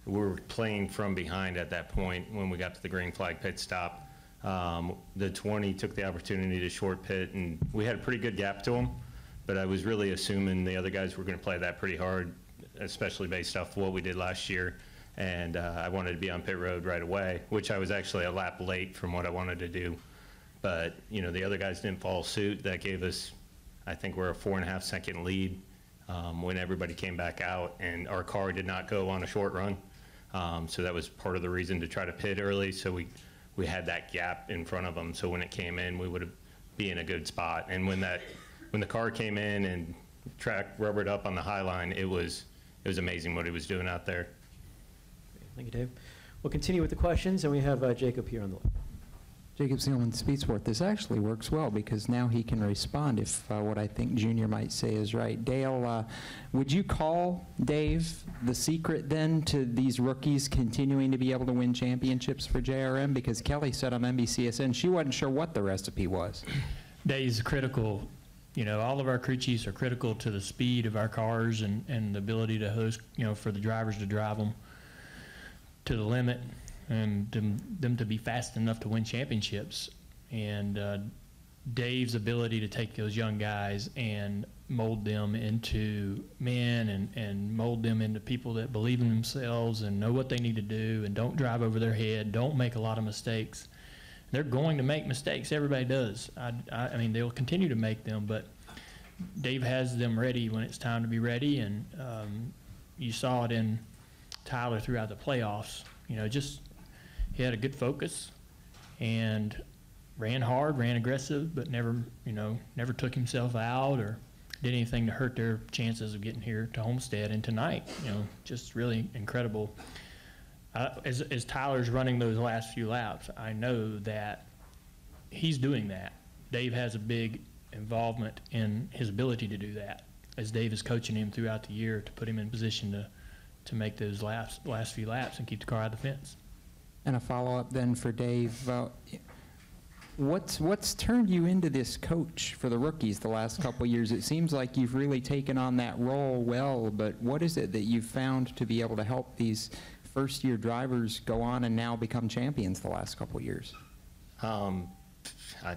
Speaker 21: we were playing from behind at that point when we got to the green flag pit stop. The 20 took the opportunity to short pit, and we had a pretty good gap to them. But I was really assuming the other guys were going to play that pretty hard, especially based off what we did last year. And I wanted to be on pit road right away, which I was actually a lap late from what I wanted to do. But, you know, the other guys didn't follow suit. That gave us, I think we're a 4.5-second lead when everybody came back out, and our car did not go on a short run. So that was part of the reason to try to pit early, so we had that gap in front of them. So when it came in, we would be in a good spot. And when the car came in and track rubbered up on the high line, it was amazing what he was doing out there.
Speaker 1: Thank you, Dave. We'll continue with the questions, and we have Jacob here on the left.
Speaker 3: Jacob Seelman, Speed Sport. This actually works well because now he can respond if what I think Junior might say is right. Dale, would you call Dave the secret then to these rookies continuing to be able to win championships for JRM? Because Kelley said on NBCSN she wasn't sure what the recipe was.
Speaker 16: Dave's critical. You know, all of our crew chiefs are critical to the speed of our cars and the ability to host, you know, for the drivers to drive them to the limit and them to be fast enough to win championships. And Dave's ability to take those young guys and mold them into men and mold them into people that believe in themselves and know what they need to do and don't drive over their head, don't make a lot of mistakes. They're going to make mistakes. Everybody does. I mean, they'll continue to make them, but Dave has them ready when it's time to be ready. And you saw it in Tyler throughout the playoffs. You know, just he had a good focus and ran hard, ran aggressive, but never took himself out or did anything to hurt their chances of getting here to Homestead. And tonight, you know, just really incredible. As Tyler's running those last few laps, I know that he's doing that. Dave has a big involvement in his ability to do that, as Dave is coaching him throughout the year to put him in position to make those last few laps and keep the car out of the fence.
Speaker 3: And a follow-up then for Dave. What's turned you into this coach for the rookies the last couple of years? It seems like you've really taken on that role well, but what is it that you've found to be able to help these first-year drivers go on and now become champions the last couple of years?
Speaker 21: I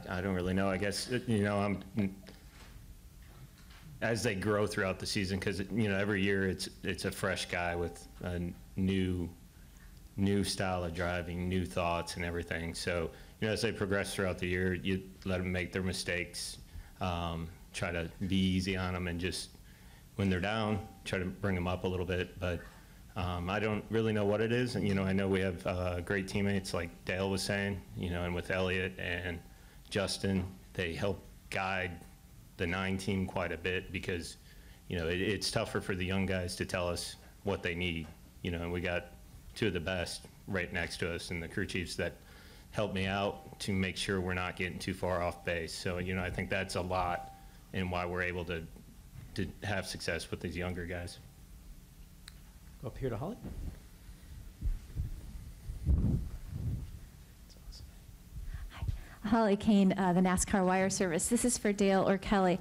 Speaker 21: don't really know. I guess, you know, as they grow throughout the season, because, you know, every year it's a fresh guy with a new style of driving, new thoughts and everything. So, you know, as they progress throughout the year, you let them make their mistakes, try to be easy on them, and just when they're down, try to bring them up a little bit. But I don't really know what it is. And, you know, I know we have great teammates like Dale was saying, you know, and with Elliott and Justin, they help guide the 9 team quite a bit because, you know, it's tougher for the young guys to tell us what they need. You know, and we got 2 of the best right next to us and the crew chiefs that help me out to make sure we're not getting too far off base. So, you know, I think that's a lot in why we're able to have success with these younger guys.
Speaker 1: Go up here to Holly.
Speaker 4: Holly Kane, the NASCAR Wire Service. This is for Dale or Kelley.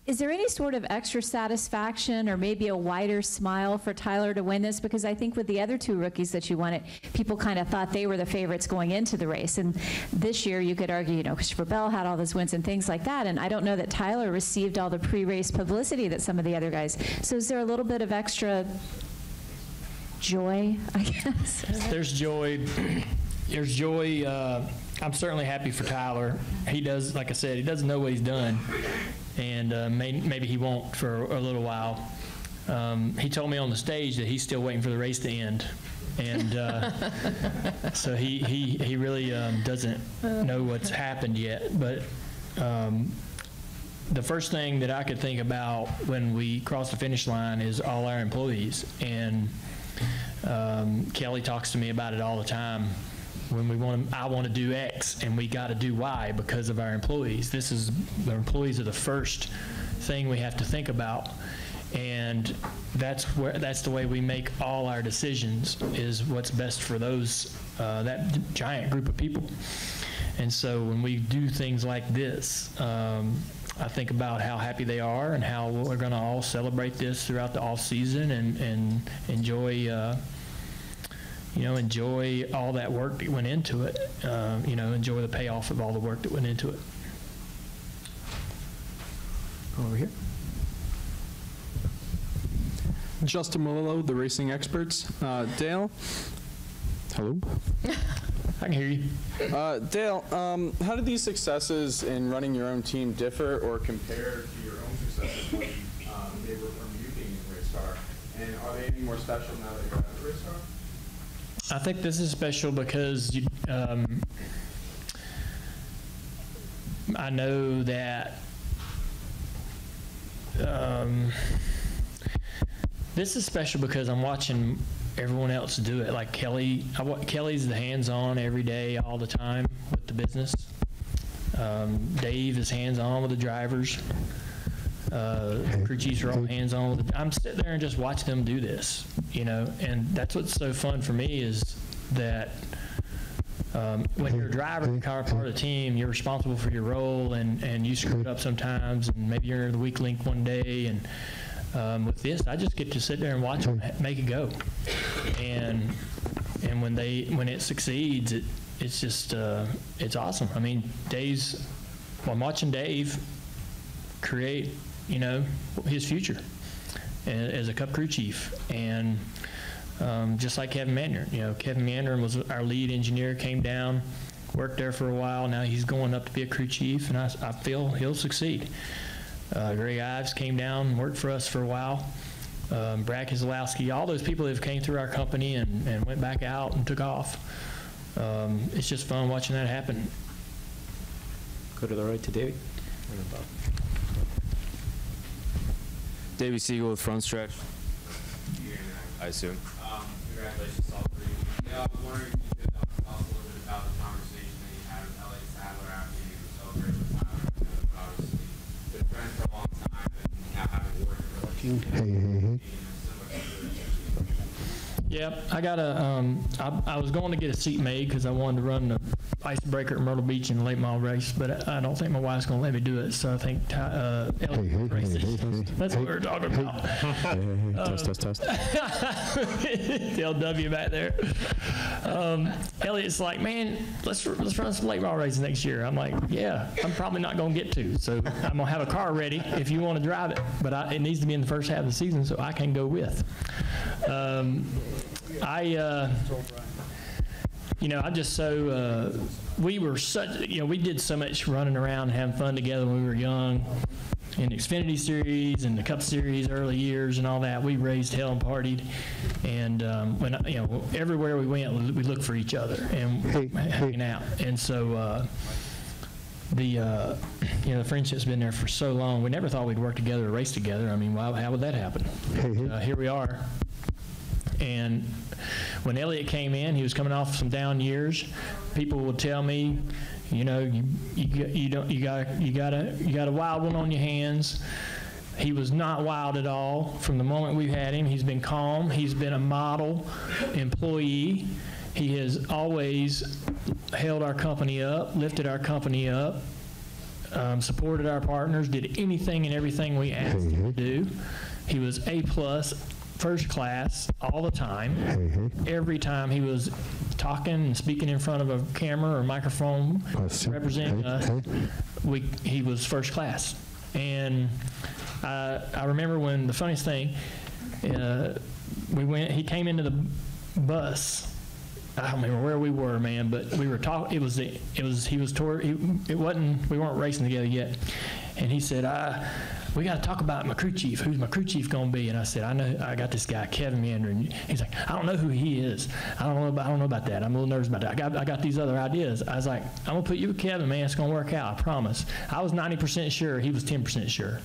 Speaker 4: Is there any sort of extra satisfaction or maybe a wider smile for Tyler to win this? Because I think with the other 2 rookies that you won it, people kind of thought they were the favorites going into the race. And this year you could argue, Christopher Bell had all those wins and things like that. And I don't know that Tyler received all the pre-race publicity that some of the other guys. So is there a little bit of extra joy, I guess?
Speaker 16: There's joy. There's joy. I'm certainly happy for Tyler. He does, like I said, he doesn't know what he's done. And maybe he won't for a little while. He told me on the stage that he's still waiting for the race to end, and so he really doesn't know what's happened yet. But the first thing that I could think about when we cross the finish line is all our employees, and Kelley talks to me about it all the time. When I want to do X and we got to do Y because of our employees. The employees are the first thing we have to think about, and that's the way we make all our decisions, is what's best for that giant group of people. And so when we do things like this, I think about how happy they are and how we're going to all celebrate this throughout the off season and enjoy. Enjoy all that work that went into it. Enjoy the payoff of all the work that went into it.
Speaker 6: Over here. Justin Malillo, the Racing Experts. Dale. Hello.
Speaker 16: I can hear you.
Speaker 6: Dale, how do these successes in running your own team differ or compare to your own successes when they were from you being in race car? And are they any more special now that you're out of race car?
Speaker 16: I think this is special because I know that this is special because I'm watching everyone else do it. Like Kelley, Kelley's the hands-on every day, all the time with the business. Dave is hands-on with the drivers. Crew chiefs are all hands-on with I'm sitting there and just watch them do this, and that's what's so fun for me is that when you're a driver, you're part of the team, you're responsible for your role, and you screw it up sometimes, and maybe you're the weak link one day, and with this, I just get to sit there and watch them make it go, and when it succeeds, it's just it's awesome. I mean, I'm watching Dave create his future as a Cup crew chief, and just like Kevin Mandarin. Kevin Mandarin was our lead engineer, came down, worked there for a while. Now he's going up to be a crew chief, and I feel he'll succeed. Greg Ives came down, worked for us for a while. Brad Keselowski, all those people that have came through our company and went back out and took off. It's just fun watching that happen.
Speaker 1: Go to the right to David.
Speaker 22: Davey Siegel with Front Stretch. I assume.
Speaker 23: Congratulations, all three. I was wondering if you could talk a little bit about the conversation that you had with Elliott Sadler after you celebrated with Tyler. I know that obviously been friends for a long time and now having worked for
Speaker 15: Hey.
Speaker 16: Yeah, I was going to get a seat made because I wanted to run the icebreaker at Myrtle Beach in the late model race, but I don't think my wife's going to let me do it. So I think Elliott races. That's what we were talking about.
Speaker 6: Test.
Speaker 16: The LW back there. Elliott's like, man, let's run some late model races next year. I'm like, yeah, I'm probably not going to get to. So I'm going to have a car ready if you want to drive it, but it needs to be in the first half of the season so I can go with. I'm just so, we were such, we did so much running around and having fun together when we were young in the Xfinity series and the Cup series early years and all that. We raised hell and partied, and everywhere we went, we looked for each other and hanging out. And so the friendship's been there for so long. We never thought we'd work together or race together. I mean, how would that happen? Here we are. And when Elliott came in, he was coming off some down years. People would tell me, you got a wild one on your hands. He was not wild at all from the moment we've had him. He's been calm. He's been a model employee. He has always held our company up, lifted our company up. supported our partners, did anything and everything we asked him to do. He was A+, first class, all the time. Every time he was talking and speaking in front of a camera or microphone, representing us, he was first class. And I remember when the funniest thing, he came into the bus. I don't remember where we were, man, but we were talking. We weren't racing together yet. And he said, we got to talk about my crew chief. Who's my crew chief going to be? And I said, I got this guy, Kevin Mander. And he's like, I don't know who he is. I don't know about that. I'm a little nervous about that. I got these other ideas. I was like, I'm going to put you with Kevin, man. It's going to work out. I promise. I was 90% sure. He was 10% sure.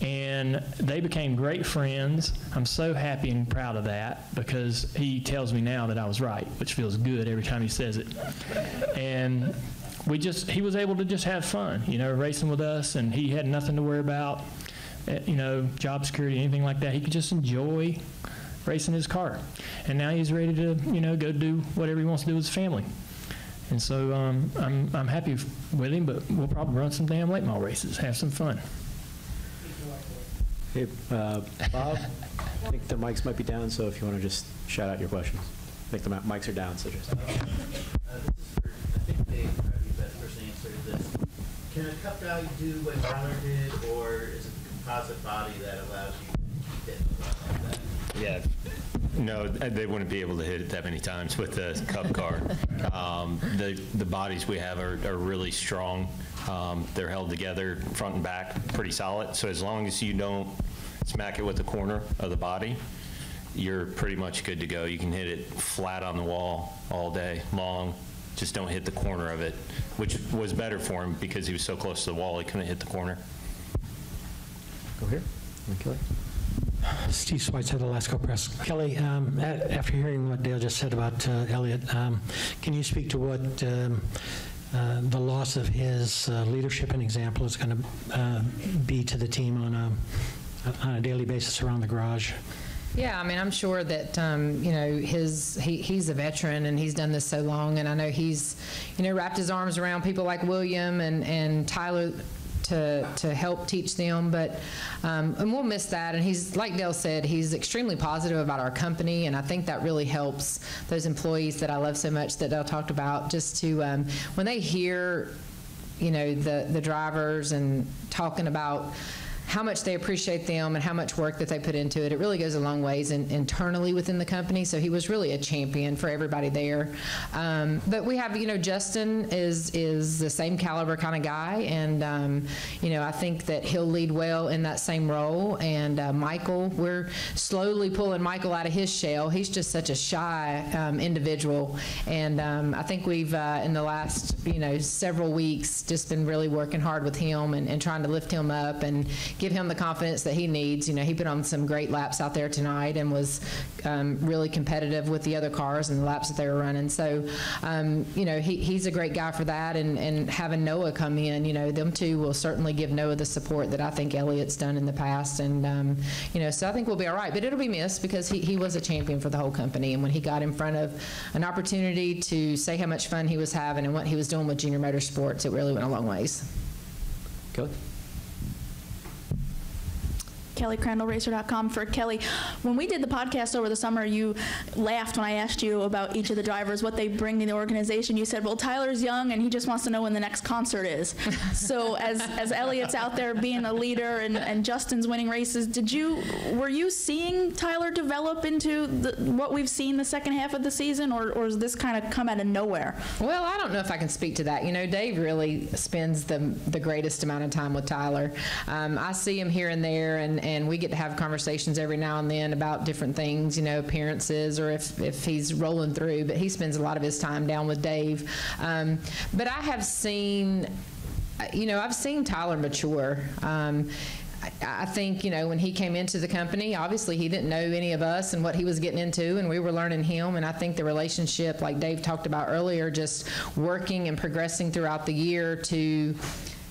Speaker 16: And they became great friends. I'm so happy and proud of that because he tells me now that I was right, which feels good every time he says it. And he was able to just have fun, racing with us, and he had nothing to worry about, job security, anything like that. He could just enjoy racing his car. And now he's ready to, go do whatever he wants to do with his family. And so I'm happy with him, but we'll probably run some damn late model races, have some fun.
Speaker 1: Hey, Bob, I think the mics might be down, so if you want to just shout out your questions. I think the mics are down, so just.
Speaker 13: This is for, I think Dave would probably be best person to answer this. Can a cup guy do what Tyler did, or is it the composite body that allows you to hit the ball like that?
Speaker 21: Yeah. No, they wouldn't be able to hit it that many times with the Cup car. The bodies we have are really strong. They're held together front and back pretty solid. So as long as you don't smack it with the corner of the body, you're pretty much good to go. You can hit it flat on the wall all day long. Just don't hit the corner of it, which was better for him because he was so close to the wall he couldn't hit the corner.
Speaker 1: Go here. Kelley.
Speaker 18: Steve Sweitz, Alaska Press. Kelley, after hearing what Dale just said about Elliott, can you speak to what the loss of his leadership and example is going to be to the team on a daily basis around the garage?
Speaker 20: Yeah, I mean, I'm sure that, he's a veteran and he's done this so long, and I know he's, wrapped his arms around people like William and Tyler to help teach them, but and we'll miss that. And he's, like Dale said, he's extremely positive about our company, and I think that really helps those employees that I love so much that Dale talked about, just to when they hear the drivers and talking about how much they appreciate them and how much work that they put into it. It really goes a long ways internally within the company. So he was really a champion for everybody there. But we have, Justin is the same caliber kind of guy, and I think that he'll lead well in that same role. And Michael, we're slowly pulling Michael out of his shell. He's just such a shy individual, and I think we've in the last several weeks just been really working hard with him and trying to lift him up and give him the confidence that he needs. He put on some great laps out there tonight and was really competitive with the other cars and the laps that they were running. So, he's a great guy for that. And having Noah come in, them two will certainly give Noah the support that I think Elliott's done in the past. And, so I think we'll be all right. But it'll be missed because he was a champion for the whole company. And when he got in front of an opportunity to say how much fun he was having and what he was doing with Junior Motorsports, it really went a long ways.
Speaker 1: Kelley?
Speaker 5: Kelley, CrandallRacer.com. For Kelley, when we did the podcast over the summer, you laughed when I asked you about each of the drivers, what they bring to the organization. You said, well, Tyler's young and he just wants to know when the next concert is. So as Elliott's out there being a leader and Justin's winning races, were you seeing Tyler develop into what we've seen the second half of the season, or has this kind of come out of nowhere?
Speaker 20: Well, I don't know if I can speak to that. Dave really spends the greatest amount of time with Tyler. I see him here and there, and we get to have conversations every now and then about different things, appearances, or if he's rolling through, but he spends a lot of his time down with Dave. But I have seen, I've seen Tyler mature. I think, when he came into the company, obviously he didn't know any of us and what he was getting into, and we were learning him. And I think the relationship, like Dave talked about earlier, just working and progressing throughout the year to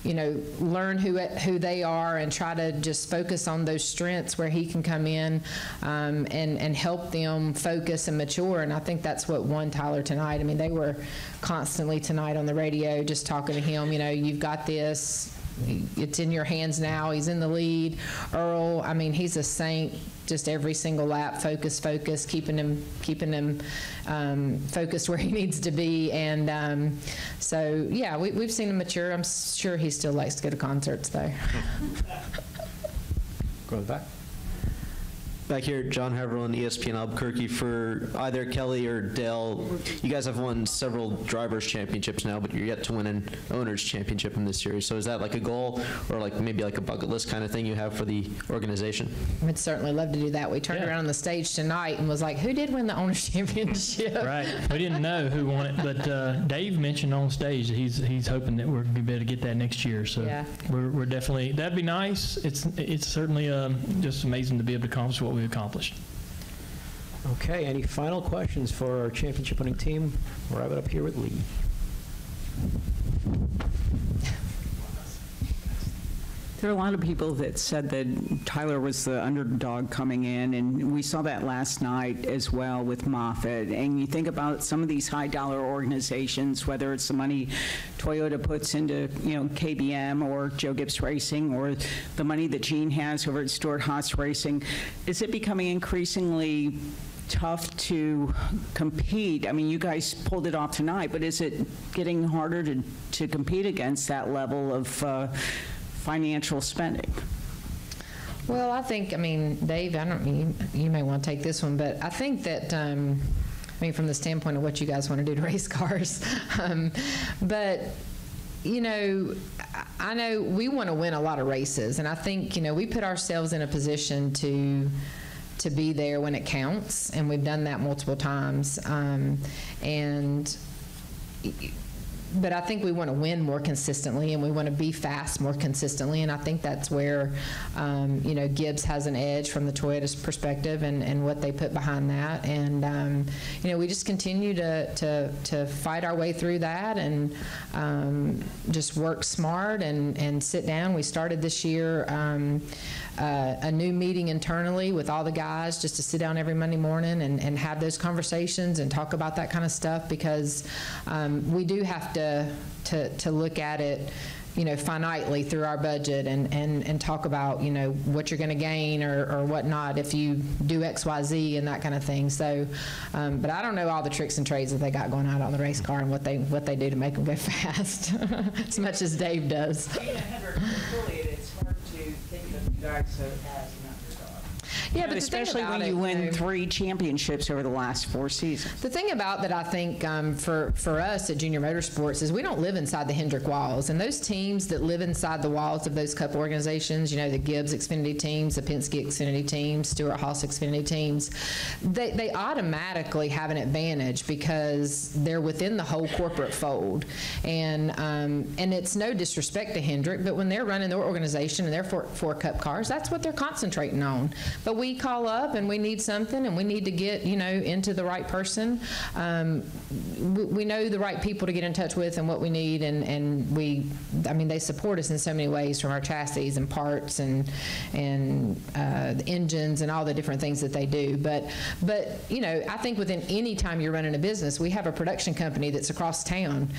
Speaker 20: learn who they are and try to just focus on those strengths where he can come in and help them focus and mature. And I think that's what won Tyler tonight. I mean, they were constantly tonight on the radio just talking to him, you've got this. It's in your hands now. He's in the lead. Earl, I mean, he's a saint. Just every single lap, focus, keeping him focused where he needs to be. And so, yeah, we've seen him mature. I'm sure he still likes to go to concerts, though.
Speaker 1: Go in the back.
Speaker 10: Back here, John Haverland, ESPN Albuquerque. For either Kelley or Dale, you guys have won several drivers' championships now, but you're yet to win an owner's championship in this series. So is that like a goal, or like maybe like a bucket list kind of thing you have for the organization?
Speaker 20: We'd certainly love to do that. We turned around on the stage tonight and was like, who did win the owner's championship?
Speaker 16: Right. We didn't know who won it, but Dave mentioned on stage that he's hoping that we're going to be able to get that next year. So
Speaker 20: yeah.
Speaker 16: we're definitely, that'd be nice. It's certainly just amazing to be able to accomplish what we accomplished.
Speaker 1: Okay, any final questions for our championship winning team? We'll wrap it up here with Lee.
Speaker 14: There are a lot of people that said that Tyler was the underdog coming in, and we saw that last night as well with Moffitt. And you think about some of these high-dollar organizations, whether it's the money Toyota puts into, KBM or Joe Gibbs Racing, or the money that Gene has over at Stewart Haas Racing. Is it becoming increasingly tough to compete? I mean, you guys pulled it off tonight, but is it getting harder to compete against that level of financial spending?
Speaker 20: Well, I think, Dave, you may want to take this one, but I think that, from the standpoint of what you guys want to do to race cars, but, I know we want to win a lot of races, and I think, we put ourselves in a position to be there when it counts, and we've done that multiple times, but I think we want to win more consistently, and we want to be fast more consistently, and I think that's where, Gibbs has an edge from the Toyota's perspective and what they put behind that, and we just continue to fight our way through that and just work smart and sit down. We started this year a new meeting internally with all the guys just to sit down every Monday morning and have those conversations and talk about that kind of stuff, because we do have to look at it finitely through our budget and talk about what you're going to gain or whatnot if you do X, Y, Z and that kind of thing. So but I don't know all the tricks and trades that they got going out on the race car and what they do to make them go fast as much as Dave does.
Speaker 14: It's hard to think of you guys as an underdog.
Speaker 20: Yeah, but
Speaker 14: especially when you win 3 championships over the last 4 seasons.
Speaker 20: The thing about that I think for us at Junior Motorsports is we don't live inside the Hemric walls, and those teams that live inside the walls of those cup organizations, the Gibbs Xfinity teams, the Penske Xfinity teams, Stewart Haas Xfinity teams, they automatically have an advantage because they're within the whole corporate fold, and it's no disrespect to Hemric, but when they're running their organization and their four cup cars, that's what they're concentrating on. But we call up and we need something and we need to get, into the right person. We know the right people to get in touch with and what we need, and they support us in so many ways, from our chassis and parts and the engines and all the different things that they do. But I think within any time you're running a business, we have a production company that's across town.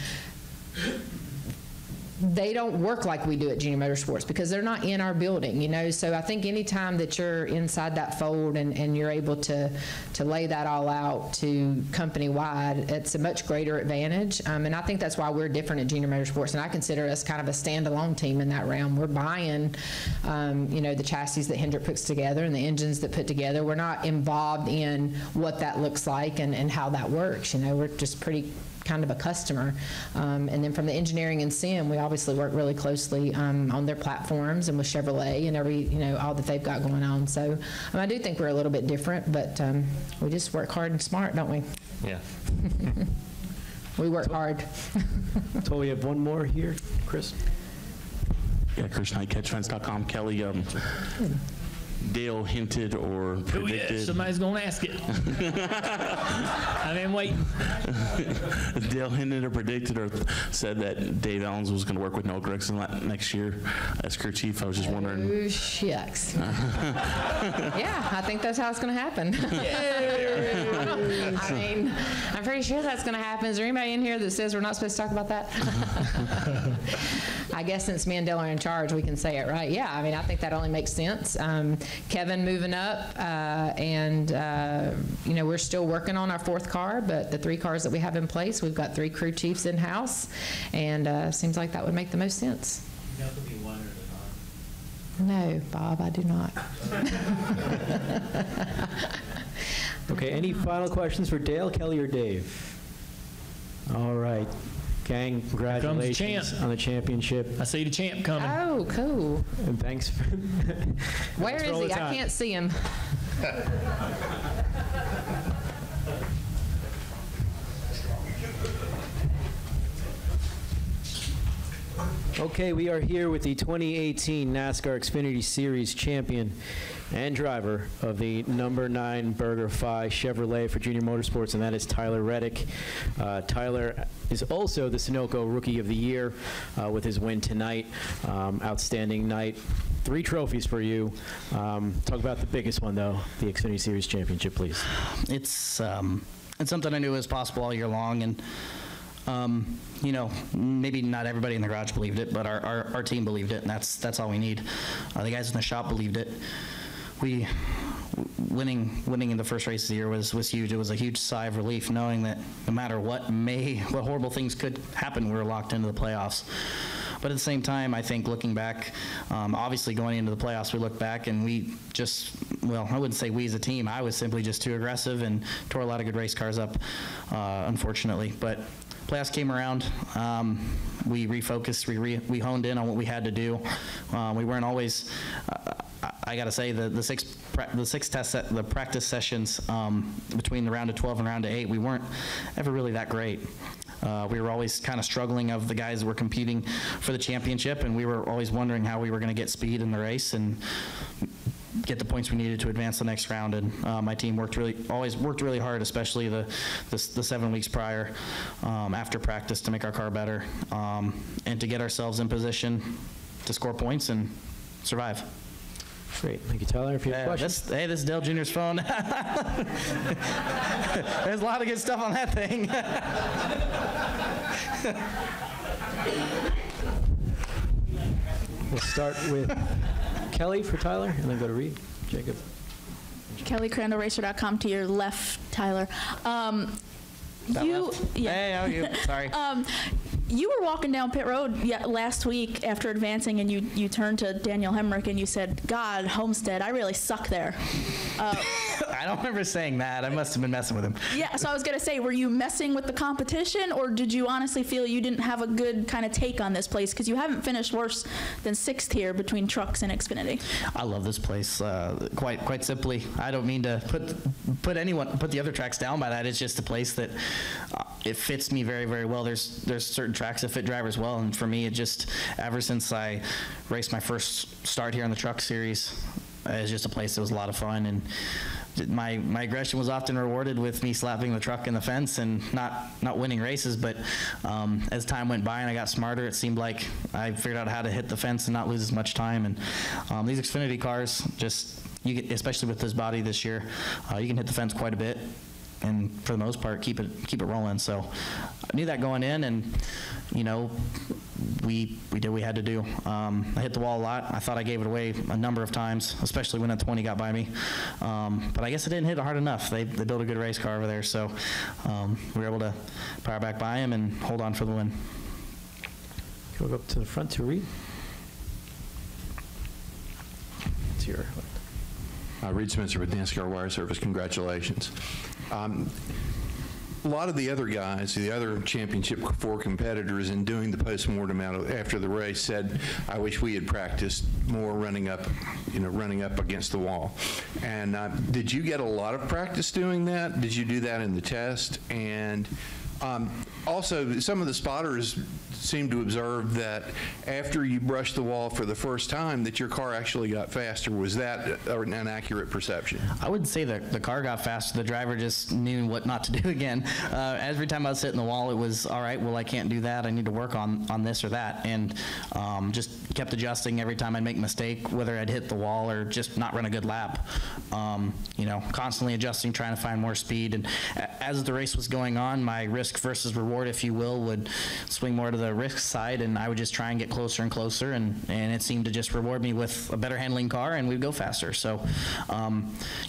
Speaker 20: They don't work like we do at Junior Motorsports because they're not in our building, So I think any time that you're inside that fold and you're able to lay that all out to company-wide, it's a much greater advantage. And I think that's why we're different at Junior Motorsports. And I consider us kind of a standalone team in that realm. We're buying, the chassis that Hemric puts together and the engines that put together. We're not involved in what that looks like and how that works. We're just pretty kind of a customer. And then from the engineering and sim, we obviously work really closely on their platforms and with Chevrolet and all that they've got going on. So I do think we're a little bit different, but we just work hard and smart, don't we?
Speaker 21: Yeah.
Speaker 20: We work hard.
Speaker 1: So we have one more here, Chris.
Speaker 7: Yeah, Chris Knight, catchfence.com. Kelley, Dale hinted or predicted.
Speaker 16: Oh, yeah, somebody's going to ask it. I've been waiting.
Speaker 7: Dale hinted or predicted or said that Dave Elenz was going to work with Noah Gregson next year as crew chief. I was just wondering.
Speaker 20: Oh, shucks. Yeah, I think that's how it's going to happen. I mean, I'm pretty sure that's going to happen. Is there anybody in here that says we're not supposed to talk about that? I guess since me and Dale are in charge, we can say it, right? Yeah, I mean, I think that only makes sense. Kevin moving up, and you know, we're still working on our 4th car, but the 3 cars that we have in place, we've got 3 crew chiefs in-house, and seems like that would make the most sense.
Speaker 9: You have to be one at a time.
Speaker 20: No, Bob, I do not.
Speaker 1: Okay, any final questions for Dale, Kelley, or Dave? All right. Gang, congratulations on the championship.
Speaker 16: I see the champ coming.
Speaker 20: Oh, cool.
Speaker 1: And thanks for
Speaker 20: Where is he? I can't see him.
Speaker 1: Okay, we are here with the 2018 NASCAR Xfinity Series champion and driver of the number 9 BurgerFi Chevrolet for Junior Motorsports, and that is Tyler Reddick. Tyler is also the Sunoco Rookie of the Year with his win tonight. Outstanding night. 3 trophies for you. Talk about the biggest one, though, the Xfinity Series championship, please.
Speaker 11: It's something I knew was possible all year long, and you know, maybe not everybody in the garage believed it, but our team believed it, and that's all we need. The guys in the shop believed it. Winning in the first race of the year was huge. It was a huge sigh of relief knowing that no matter what horrible things could happen, we were locked into the playoffs. But at the same time, I think looking back, obviously going into the playoffs, we looked back and we just, well, I wouldn't say we as a team. I was simply just too aggressive and tore a lot of good race cars up, unfortunately. But playoffs came around. We refocused. We honed in on what we had to do. We weren't always. I got to say the practice sessions between the round of 12 and round of 8, we weren't ever really that great. We were always kind of struggling of the guys that were competing for the championship, and we were always wondering how we were going to get speed in the race and get the points we needed to advance the next round. And my team always worked really hard, especially the 7 weeks prior after practice to make our car better and to get ourselves in position to score points and survive.
Speaker 1: Great. Thank you, Tyler. If you have questions.
Speaker 11: This is Dale Jr.'s phone. There's a lot of good stuff on that thing.
Speaker 1: We'll start with Kelley for Tyler, and then go to Reed. Jacob.
Speaker 5: KelleyCrandallRacer.com to your left, Tyler.
Speaker 11: Yeah. Hey, how are you? Sorry.
Speaker 5: You were walking down pit road last week after advancing, and you turned to Daniel Hemric and you said, "God, Homestead, I really suck there."
Speaker 11: I don't remember saying that. I must have been messing with him.
Speaker 5: Yeah, so I was going to say, were you messing with the competition, or did you honestly feel you didn't have a good kind of take on this place? Because you haven't finished worse than 6th here between trucks and Xfinity.
Speaker 11: I love this place. Quite simply, I don't mean to put the other tracks down by that. It's just a place that it fits me very, very well. There's certain tracks that fit drivers well, and for me, it just, ever since I raced my first start here in the Truck Series, it's just a place that was a lot of fun, and my aggression was often rewarded with me slapping the truck in the fence and not winning races. But as time went by and I got smarter, it seemed like I figured out how to hit the fence and not lose as much time. And these Xfinity cars, especially with this body this year, you can hit the fence quite a bit, and for the most part keep it rolling. So I knew that going in, and we did what we had to do. I hit the wall a lot. I thought I gave it away a number of times, especially when that 20 got by me. But I guess I didn't hit it hard enough. They built a good race car over there, so we were able to power back by him and hold on for the win.
Speaker 1: Go up to the front to Reed. It's your
Speaker 12: Reed Spencer with NASCAR Wire Service. Congratulations. A lot of the other guys, the other Championship 4 competitors, in doing the postmortem after the race, said, "I wish we had practiced more running up against the wall." And did you get a lot of practice doing that? Did you do that in the test? And Also, some of the spotters seem to observe that after you brushed the wall for the first time, that your car actually got faster. Was that an accurate perception?
Speaker 11: I wouldn't say that the car got faster. The driver just knew what not to do again. Every time I was hitting the wall, it was, all right, well, I can't do that. I need to work on this or that. And just kept adjusting every time I'd make a mistake, whether I'd hit the wall or just not run a good lap. Constantly adjusting, trying to find more speed. And as the race was going on, my risk versus reward, if you will, would swing more to the risk side, and I would just try and get closer and closer, and it seemed to just reward me with a better handling car, and we'd go faster. So,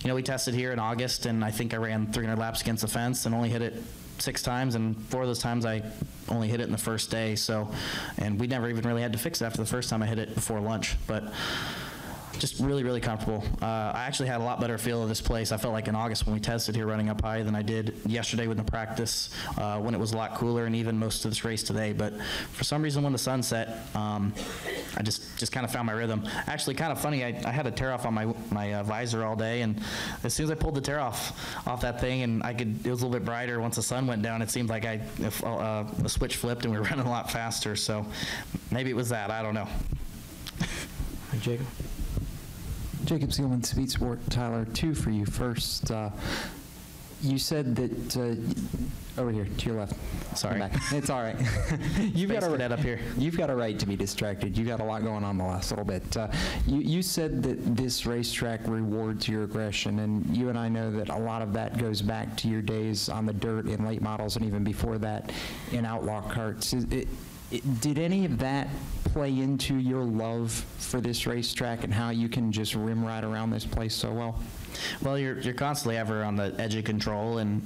Speaker 11: we tested here in August, and I think I ran 300 laps against the fence and only hit it 6 times, and 4 of those times I only hit it in the first day. So, and we never even really had to fix it after the first time I hit it before lunch. But just really, really comfortable. I actually had a lot better feel of this place. I felt like in August when we tested here running up high than I did yesterday with the practice when it was a lot cooler, and even most of this race today. But for some reason when the sun set, I just kind of found my rhythm. Actually, kind of funny, I had a tear off on my visor all day, and as soon as I pulled the tear off that thing, and it was a little bit brighter once the sun went down, it seemed like the switch flipped and we were running a lot faster. So maybe it was that. I don't know.
Speaker 3: Jacob? Jacob Seelman, Speed Sport. Tyler, 2 for you. First, you said that over here to your left.
Speaker 11: Sorry,
Speaker 3: it's all right. You've got up here. You've got a right to be distracted. You got a lot going on the last little bit. You said that this racetrack rewards your aggression, and you and I know that a lot of that goes back to your days on the dirt in late models, and even before that in outlaw karts. Did any of that play into your love for this racetrack and how you can just rim right around this place so well?
Speaker 11: Well, you're constantly ever on the edge of control, and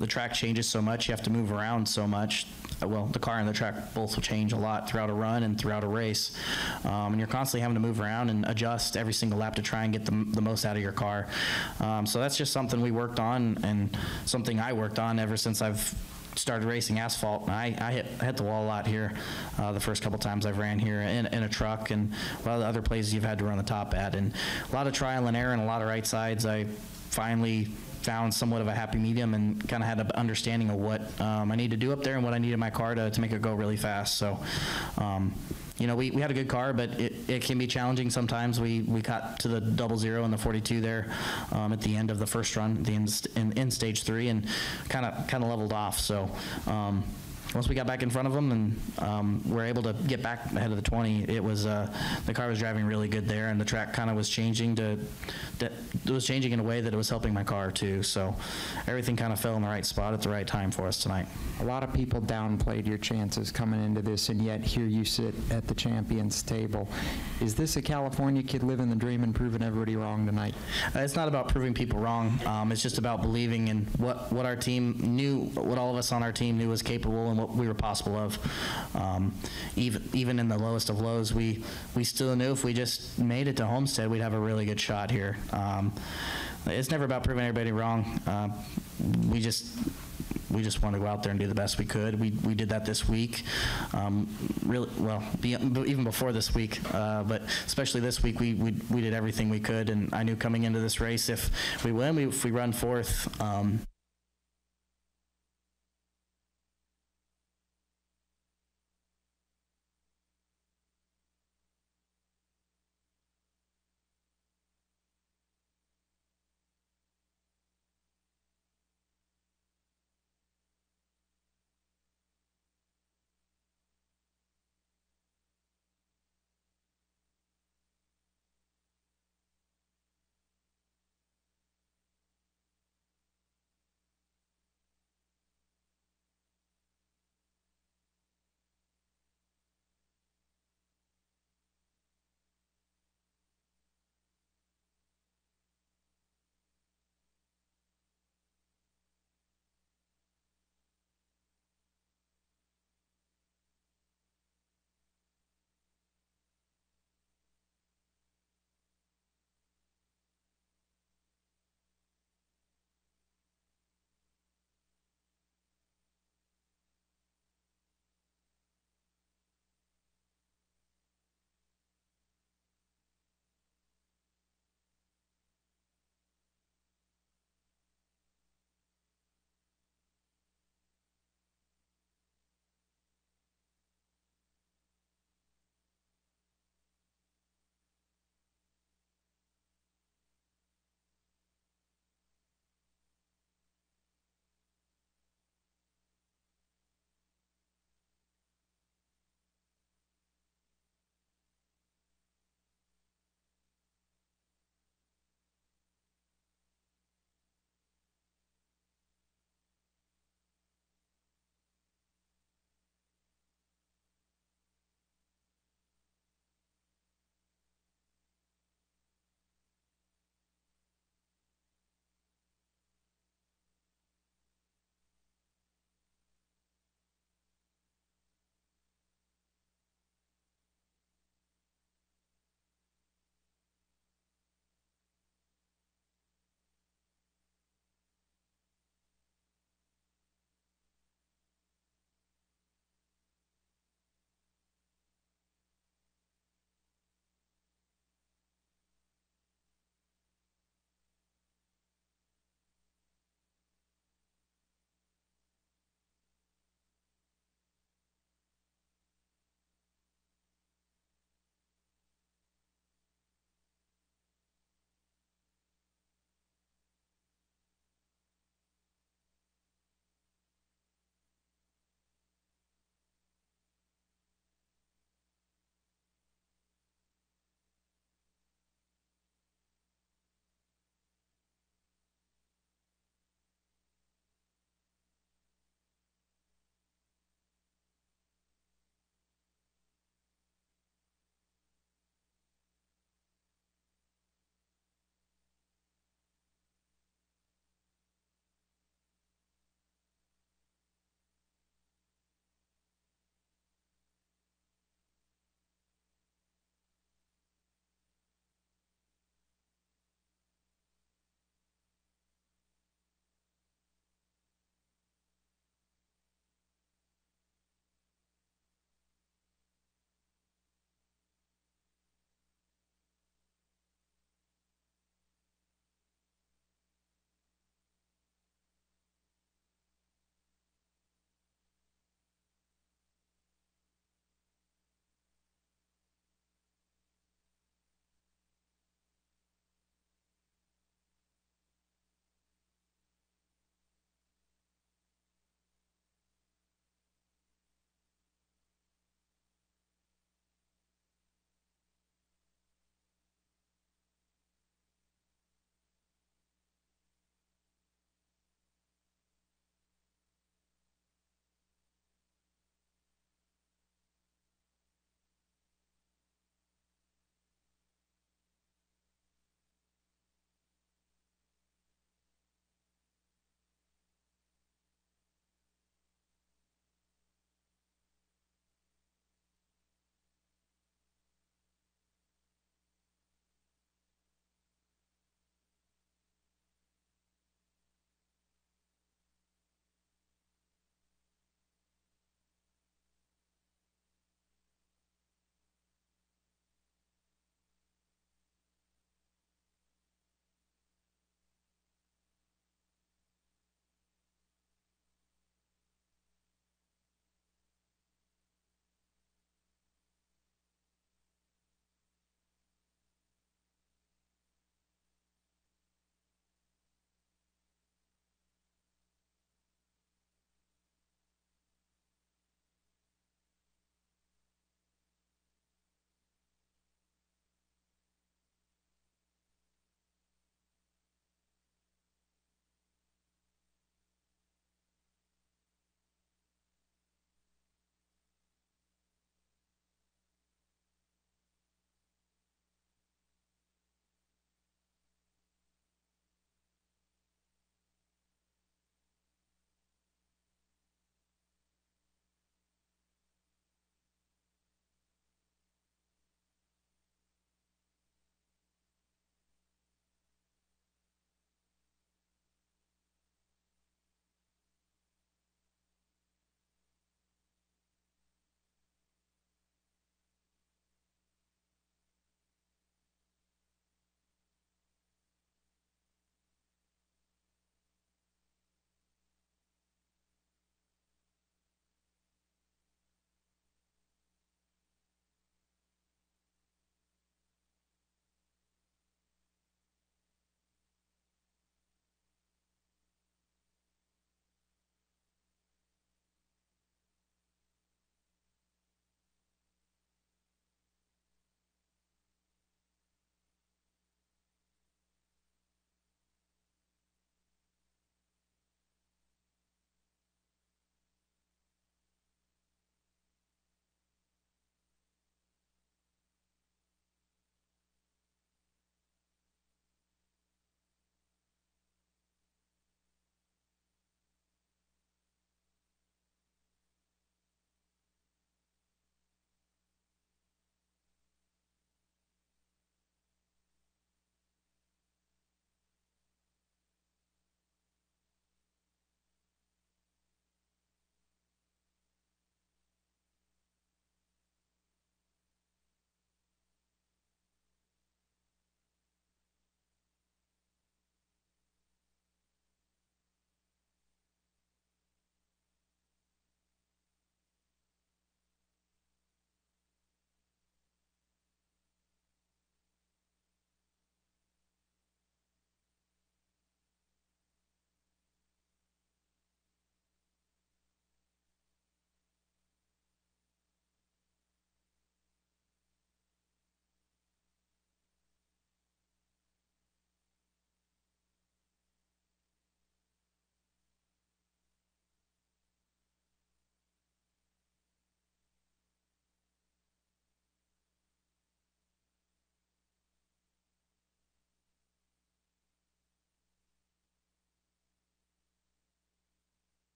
Speaker 11: the track changes so much. You have to move around so much. Well, the car and the track both will change a lot throughout a run and throughout a race. And you're constantly having to move around and adjust every single lap to try and get the most out of your car. So that's just something we worked on, and something I worked on ever since I've started racing asphalt. And I hit the wall a lot here the first couple times I've ran here in a truck, and a lot of the other places you've had to run the top at, and a lot of trial and error and a lot of right sides. I finally found somewhat of a happy medium and kind of had an understanding of what I need to do up there and what I needed my car to make it go really fast. So we had a good car, but it can be challenging sometimes. We got to the 00 and the 42 there at the end of the first run, in stage 3, and kind of leveled off. So once we got back in front of them and were able to get back ahead of the 20, it was the car was driving really good there, and the track kind of was changing in a way that it was helping my car too. So everything kind of fell in the right spot at the right time for us tonight.
Speaker 3: A lot of people downplayed your chances coming into this, and yet here you sit at the champions table. Is this a California kid living the dream and proving everybody wrong tonight?
Speaker 11: It's not about proving people wrong. It's just about believing in what our team knew, what all of us on our team knew was capable and what we were possible of. Even in the lowest of lows, we still knew if we just made it to Homestead, we'd have a really good shot here. It's never about proving everybody wrong. We just wanted to go out there and do the best we could. We did that this week, really well, even before this week, but especially this week, we did everything we could. And I knew coming into this race, if we win, if we run fourth,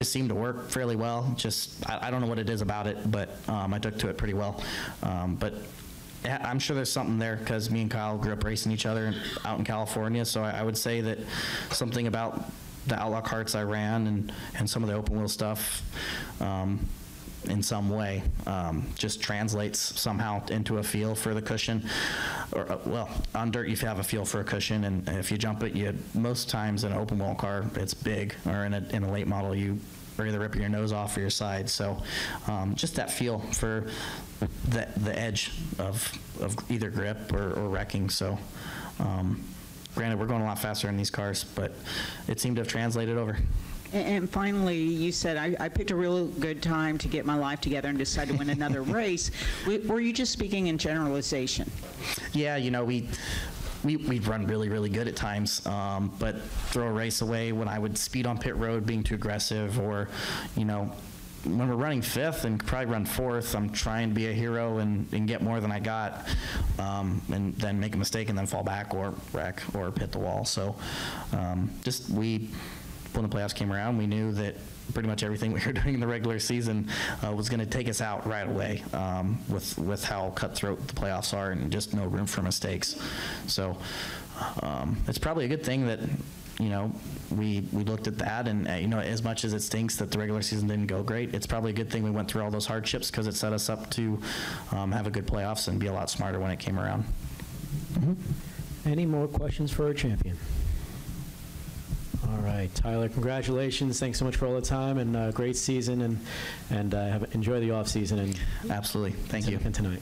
Speaker 11: seemed to work fairly well. Just, I don't know what it is about it, but I took to it pretty well. But yeah, I'm sure there's something there because me and Kyle grew up racing each other out in California. So I would say that something about the Outlaw carts I ran and some of the open wheel stuff in some way just translates somehow into a feel for the cushion. Or well, on dirt you have a feel for a cushion, and if you jump it, most times in an open wheel car it's big, or in a late model you are either ripping your nose off or your side. So just that feel for the edge of either grip or wrecking. So granted, we're going a lot faster in these cars, but it seemed to have translated over.
Speaker 14: And finally, you said, I picked a real good time to get my life together and decide to win another race. Were you just speaking in generalization?
Speaker 11: Yeah, you know, we'd run really, really good at times, but throw a race away when I would speed on pit road being too aggressive, or, you know, when we're running fifth and probably run fourth, I'm trying to be a hero and get more than I got, and then make a mistake and then fall back or wreck or hit the wall. So when the playoffs came around, we knew that pretty much everything we were doing in the regular season was going to take us out right away, with how cutthroat the playoffs are and just no room for mistakes. So it's probably a good thing that, you know, we looked at that, and you know, as much as it stinks that the regular season didn't go great, it's probably a good thing we went through all those hardships, because it set us up to have a good playoffs and be a lot smarter when it came around.
Speaker 1: Any more questions for our champion? All right, Tyler, congratulations. Thanks so much for all the time, and great season, and enjoy the off season. And
Speaker 11: absolutely, thank you.
Speaker 1: And tonight.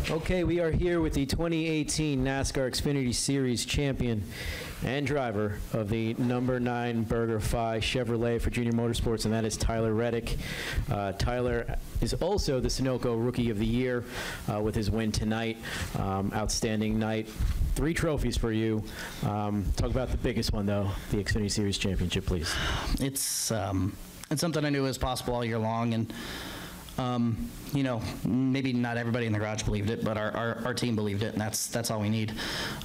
Speaker 1: Okay, we are here with the 2018 NASCAR Xfinity Series champion and driver of the number 9 BurgerFi Chevrolet for Junior Motorsports, and that is Tyler Reddick. Tyler is also the Sunoco Rookie of the Year with his win tonight. Outstanding night. 3 trophies for you. Talk about the biggest one, though, the Xfinity Series championship, please.
Speaker 11: It's something I knew was possible all year long, and you know, maybe not everybody in the garage believed it, but our team believed it, and that's all we need.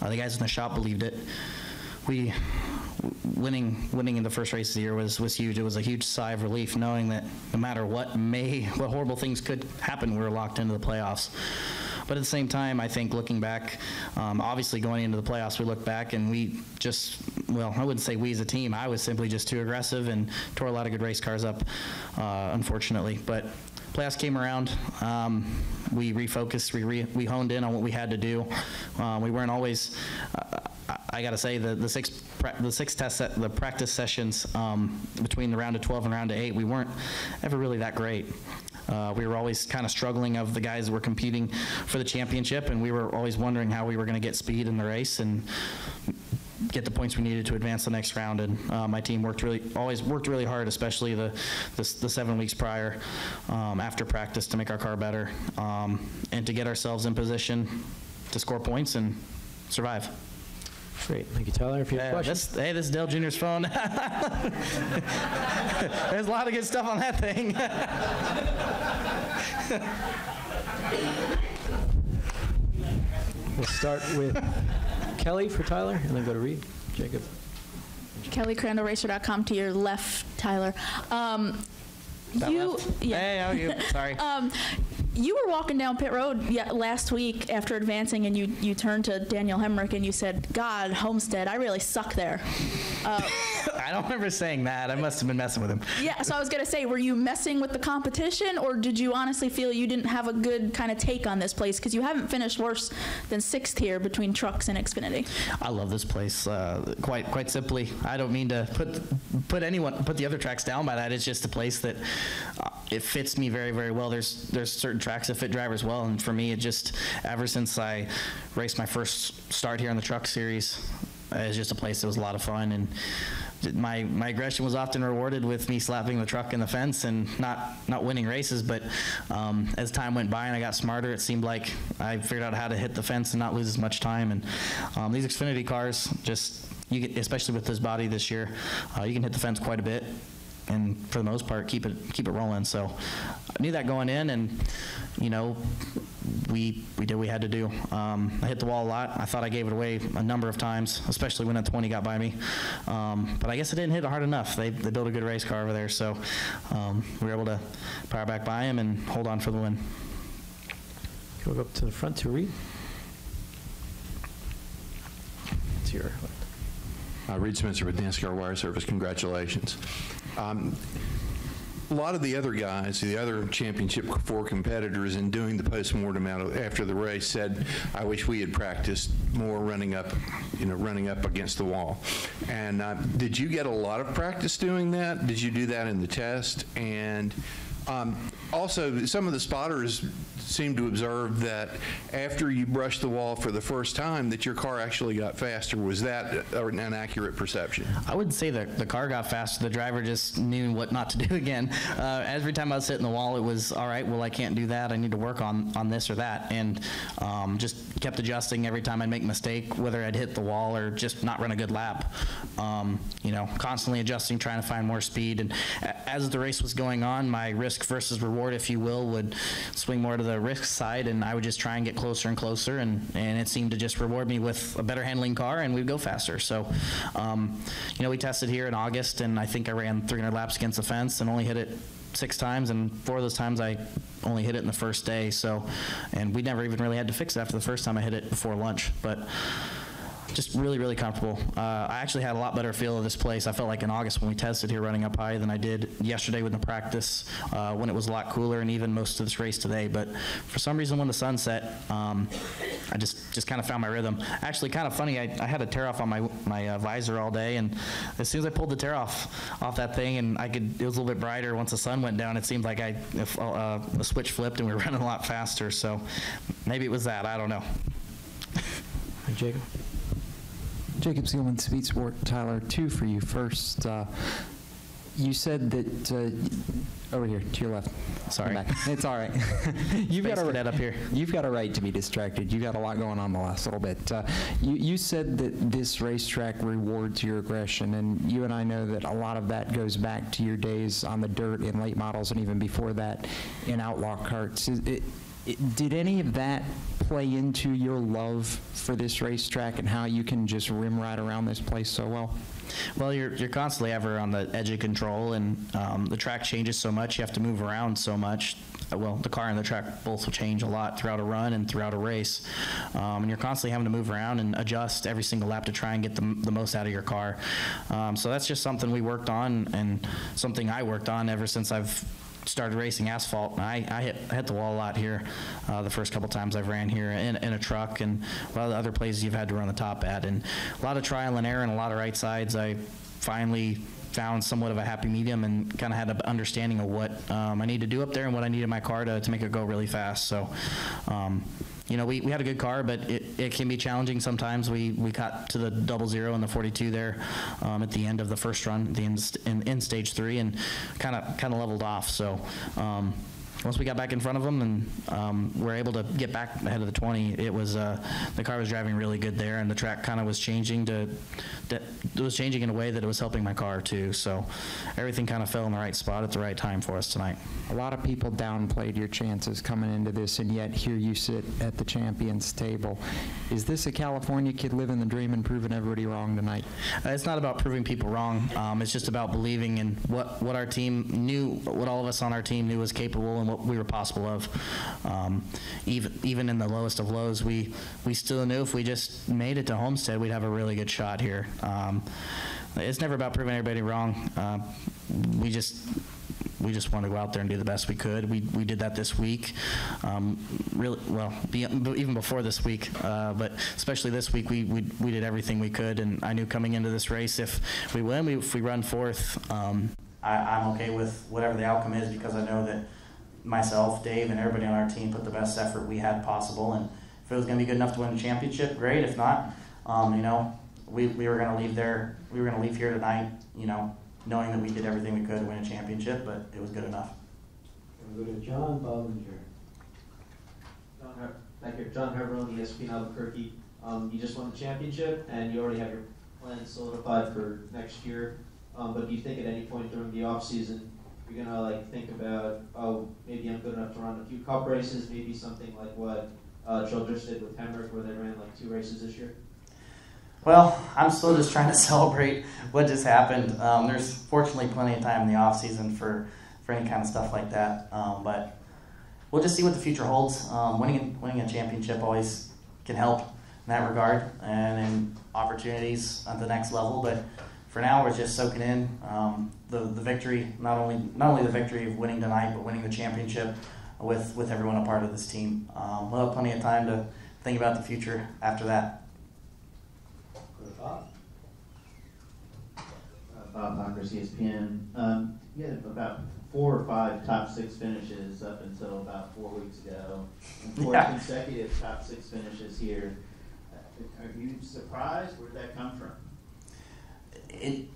Speaker 11: The guys in the shop believed it. Winning in the first race of the year was huge. It was a huge sigh of relief knowing that no matter what horrible things could happen, we were locked into the playoffs. But at the same time, I think looking back, obviously going into the playoffs, we look back and we just, well, I wouldn't say we as a team. I was simply just too aggressive and tore a lot of good race cars up, unfortunately. But playoffs came around, we refocused, we honed in on what we had to do. We weren't always, I got to say, the practice sessions between the round of 12 and round of 8, we weren't ever really that great. We were always kind of struggling of the guys that were competing for the championship, and we were always wondering how we were going to get speed in the race and get the points we needed to advance the next round. And my team always worked really hard, especially the 7 weeks prior after practice, to make our car better and to get ourselves in position to score points and survive.
Speaker 1: Great. Thank you, Tyler. If you have questions.
Speaker 11: This is Dale Jr.'s phone. There's a lot of good stuff on that thing.
Speaker 1: We'll start with Kelley for Tyler, and then go to Reed. Jacob.
Speaker 5: KelleyCrandallRacer.com to your left, Tyler.
Speaker 11: Yeah. Hey, how are you? Sorry.
Speaker 5: You were walking down pit road last week after advancing, and you turned to Daniel Hemric and you said, "God, Homestead, I really suck there."
Speaker 11: I don't remember saying that. I must have been messing with him.
Speaker 5: Yeah, so I was going to say, were you messing with the competition, or did you honestly feel you didn't have a good kind of take on this place? Because you haven't finished worse than 6th here between trucks and Xfinity.
Speaker 11: I love this place. Quite simply, I don't mean to put the other tracks down by that. It's just a place that it fits me very, very well. There's certain tracks that fit drivers well, and for me, it just, ever since I raced my first start here in the truck series, it's just a place that was a lot of fun, and my aggression was often rewarded with me slapping the truck in the fence and not winning races. But as time went by and I got smarter, it seemed like I figured out how to hit the fence and not lose as much time. And these Xfinity cars, you get, especially with this body this year, you can hit the fence quite a bit, and for the most part keep it rolling. So I knew that going in, and you know, we did what we had to do. I hit the wall a lot. I thought I gave it away a number of times, especially when that 20 got by me. But I guess I didn't hit it hard enough. They built a good race car over there, so we were able to power back by him and hold on for the win.
Speaker 1: Go up to the front to Reed. It's your
Speaker 12: Reed Spencer with NASCAR Wire Service. Congratulations. A lot of the other guys, the other Championship 4 competitors, in doing the postmortem after the race, said, "I wish we had practiced more running up against the wall." And did you get a lot of practice doing that? Did you do that in the test? And also, some of the spotters seem to observe that after you brushed the wall for the first time, that your car actually got faster. Was that an accurate perception?
Speaker 11: I wouldn't say that the car got faster. The driver just knew what not to do again. Every time I was hitting the wall, it was, all right, well, I can't do that. I need to work on this or that. And just kept adjusting every time I'd make a mistake, whether I'd hit the wall or just not run a good lap. Constantly adjusting, trying to find more speed. And as the race was going on, my risk versus reward, if you will, would swing more to the risk side, and I would just try and get closer and closer, and it seemed to just reward me with a better handling car, and we'd go faster. So, we tested here in August, and I think I ran 300 laps against the fence and only hit it 6 times, and 4 of those times I only hit it in the first day. So, and we never even really had to fix it after the first time I hit it before lunch. But just really, really comfortable. I actually had a lot better feel of this place. I felt like in August when we tested here running up high than I did yesterday with the practice when it was a lot cooler, and even most of this race today. But for some reason when the sun set, I just kind of found my rhythm. Actually, kind of funny, I had a tear off on my visor all day, and as soon as I pulled the tear off that thing, and it was a little bit brighter once the sun went down, it seemed like the switch flipped and we were running a lot faster. So maybe it was that. I don't know.
Speaker 1: Jacob?
Speaker 3: Jacob Seelman, Speed Sport. Tyler, 2 for you. First, you said that over here to your left.
Speaker 11: Sorry,
Speaker 3: back. It's all right. You've got
Speaker 11: that up here.
Speaker 3: You've got a right to be distracted. You've got a lot going on the last little bit. You said that this racetrack rewards your aggression, and you and I know that a lot of that goes back to your days on the dirt in late models, and even before that in outlaw karts. Did any of that play into your love for this racetrack and how you can just rim right around this place so well?
Speaker 11: Well, you're constantly ever on the edge of control, and the track changes so much. You have to move around so much. Well, the car and the track both will change a lot throughout a run and throughout a race. And you're constantly having to move around and adjust every single lap to try and get the most out of your car. So that's just something we worked on, and something I worked on ever since I've started racing asphalt. And I hit the wall a lot here the first couple times I've ran here in a truck, and a lot of the other places you've had to run the top at. And a lot of trial and error and a lot of right sides. I finally found somewhat of a happy medium and kind of had an understanding of what I need to do up there and what I need in my car to make it go really fast. So we had a good car, but it can be challenging sometimes. We got to the 00 and the 42 there at the end of the first run, in stage 3, and kind of leveled off. So once we got back in front of them and were able to get back ahead of the 20, it was the car was driving really good there, and the track kind of was changing in a way that it was helping my car too. So everything kind of fell in the right spot at the right time for us tonight.
Speaker 3: A lot of people downplayed your chances coming into this, and yet here you sit at the champions table. Is this a California kid living the dream and proving everybody wrong tonight?
Speaker 11: It's not about proving people wrong. It's just about believing in what our team knew, what all of us on our team knew was capable and what we were possible of. Even in the lowest of lows, we still knew if we just made it to Homestead, we'd have a really good shot here. It's never about proving everybody wrong. We just wanted to go out there and do the best we could. We did that this week, really well, even before this week, but especially this week, we did everything we could. And I knew coming into this race, if we win, if we run 4th, I'm okay with whatever the outcome is, because I know that myself, Dave, and everybody on our team put the best effort we had possible. And if it was going to be good enough to win the championship, great. If not, we were going to leave there. We were going to leave here tonight, knowing that we did everything we could to win a championship, but it was good enough.
Speaker 2: We'll go to John Bollinger. Back here, John Heverlin, ESPN Albuquerque. You just won the championship, and you already have your plans solidified for next year. But do you think at any point during the off season you're gonna think about, oh, maybe I'm good enough to run a few cup races, maybe something like what Childress did with Hemric, where they ran like 2 races this year?
Speaker 11: Well, I'm still just trying to celebrate what just happened. There's fortunately plenty of time in the off season for any kind of stuff like that. But we'll just see what the future holds. Winning a championship always can help in that regard, and in opportunities at the next level. But for now, we're just soaking in the victory, not only the victory of winning tonight, but winning the championship with everyone a part of this team. We'll have plenty of time to think about the future after that.
Speaker 2: Bob Knockers, ESPN. You had about 4 or 5 top 6 finishes up until about 4 weeks ago, and 4 consecutive top 6 finishes here. Are you surprised? Where did that come from?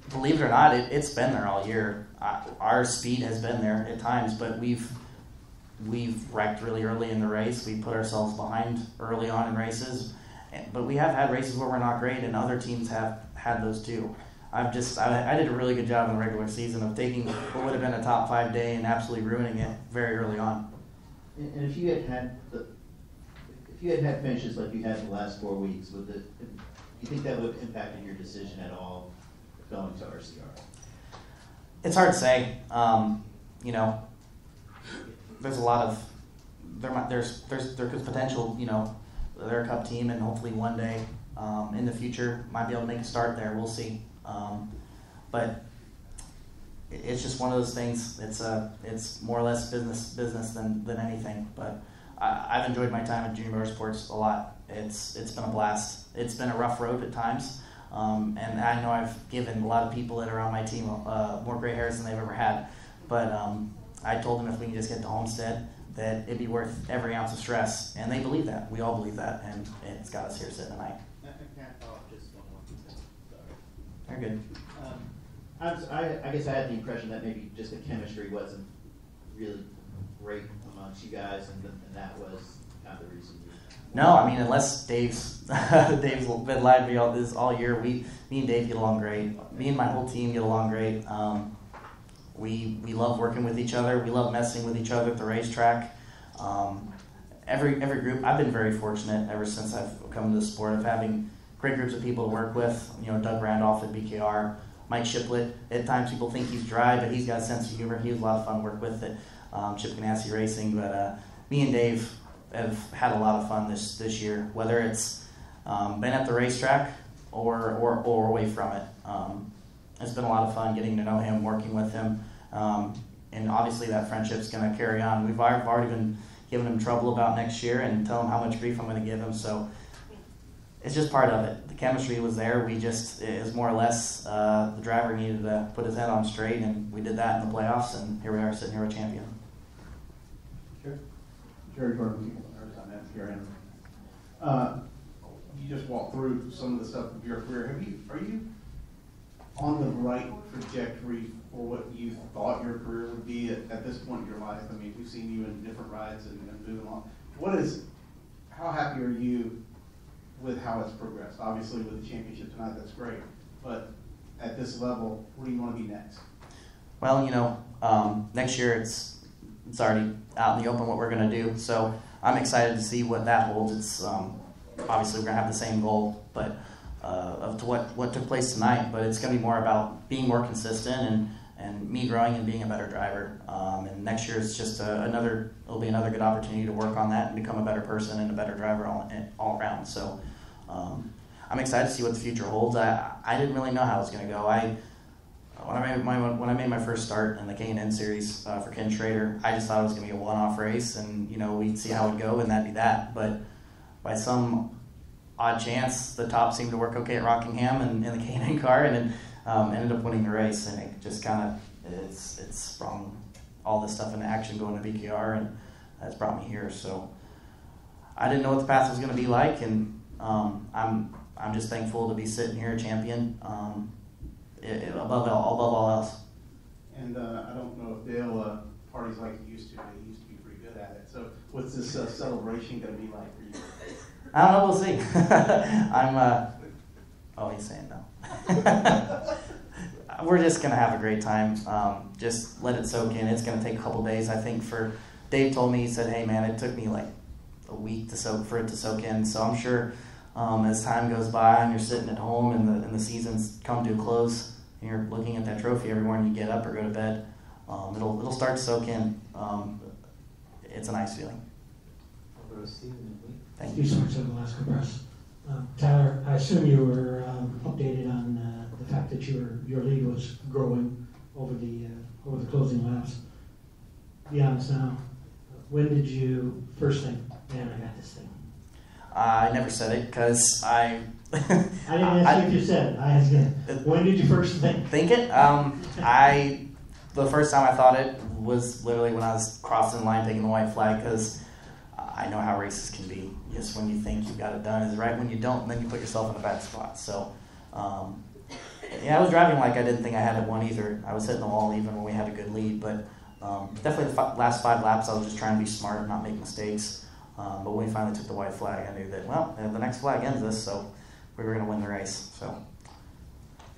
Speaker 11: Believe it or not, it's been there all year. Our speed has been there at times, but we've wrecked really early in the race. We put ourselves behind early on in races, but we have had races where we're not great, and other teams have had those too. I did a really good job in the regular season of taking what would have been a top 5 day and absolutely ruining it very early on.
Speaker 2: And if you had finishes like you had the last 4 weeks, do you think that would have impacted your decision at all going to RCR?
Speaker 11: It's hard to say. There's a lot of there's potential. They're a cup team, and hopefully one day in the future might be able to make a start there. We'll see. But it's just one of those things. It's more or less business than anything. But I've enjoyed my time at Junior Motorsports a lot. It's been a blast. It's been a rough road at times, and I know I've given a lot of people that are on my team more gray hairs than they've ever had. But I told them if we can just get to Homestead, that it'd be worth every ounce of stress, and they believe that. We all believe that, and it's got us here sitting tonight. Very good.
Speaker 2: I guess I had the impression that maybe just the chemistry wasn't really great amongst you guys, and that was kind of the reason.
Speaker 11: No, I mean, unless Dave's been lying to me all year, me and Dave get along great. Me and my whole team get along great. We love working with each other. We love messing with each other at the racetrack. Every group, I've been very fortunate ever since I've come to the sport of having great groups of people to work with. Doug Randolph at BKR, Mike Shiplett. At times people think he's dry, but he's got a sense of humor. He was a lot of fun to work with at Chip Ganassi Racing. But me and Dave have had a lot of fun this year, whether it's been at the racetrack or away from it. It's been a lot of fun getting to know him, working with him. And obviously that friendship's going to carry on. I've already been giving him trouble about next year and telling him how much grief I'm going to give him. So it's just part of it. The chemistry was there. It was more or less the driver needed to put his head on straight, and we did that in the playoffs, and here we are sitting here a champion.
Speaker 8: Sure. Jerry Gordon, here. You just walked through some of the stuff of your career. Are you on the right trajectory for what you thought your career would be at this point in your life? I mean, we've seen you in different rides and moving on. How happy are you with how it's progressed? Obviously, with the championship tonight, that's great. But at this level, where do you want to be next?
Speaker 11: Well, next year it's already out in the open what we're going to do. So I'm excited to see what that holds. It's obviously we're going to have the same goal, but of what took place tonight. But it's going to be more about being more consistent and me growing and being a better driver. And next year it's just it'll be another good opportunity to work on that and become a better person and a better driver all around. So I'm excited to see what the future holds. I didn't really know how it was going to go. When I made my first start in the K&N series for Ken Schrader, I just thought it was going to be a one-off race, and we'd see how it would go, and that'd be that. But by some odd chance, the top seemed to work okay at Rockingham and in the K&N car, and ended up winning the race. And it just kind of it's sprung all this stuff into action going to BKR, and that's brought me here. So I didn't know what the path was going to be like, and I'm just thankful to be sitting here a champion. Above all else.
Speaker 8: And I don't know if Dale parties like he used to. He used to be pretty good at it. So what's this celebration going to be like for you?
Speaker 11: I don't know. We'll see. He's saying no. We're just going to have a great time. Just let it soak in. It's going to take a couple days, I think, for Dave told me, he said, hey man, it took me like a week for it to soak in. So I'm sure as time goes by and you're sitting at home and the season's come to a close and you're looking at that trophy every morning you get up or go to bed, it'll start to soak in. It's a nice feeling. Thank you.
Speaker 18: Steve Somerset, Alaska Press. Tyler, I assume you were updated on the fact that your lead was growing over the closing laps. Be honest now. When did you first think, man, I got this thing?
Speaker 11: I never said it because I
Speaker 18: didn't ask you if you said it. I asked you, when did you first think?
Speaker 11: Think it? The first time I thought it was literally when I was crossing the line taking the white flag, because I know how races can be. Just when you think you've got it done is right when you don't, and then you put yourself in a bad spot. So, yeah, I was driving like I didn't think I had it won either. I was hitting the wall even when we had a good lead, but definitely the last 5 laps I was just trying to be smart and not make mistakes. But when we finally took the white flag, I knew that, well, the next flag ends this, so we were going to win the race. So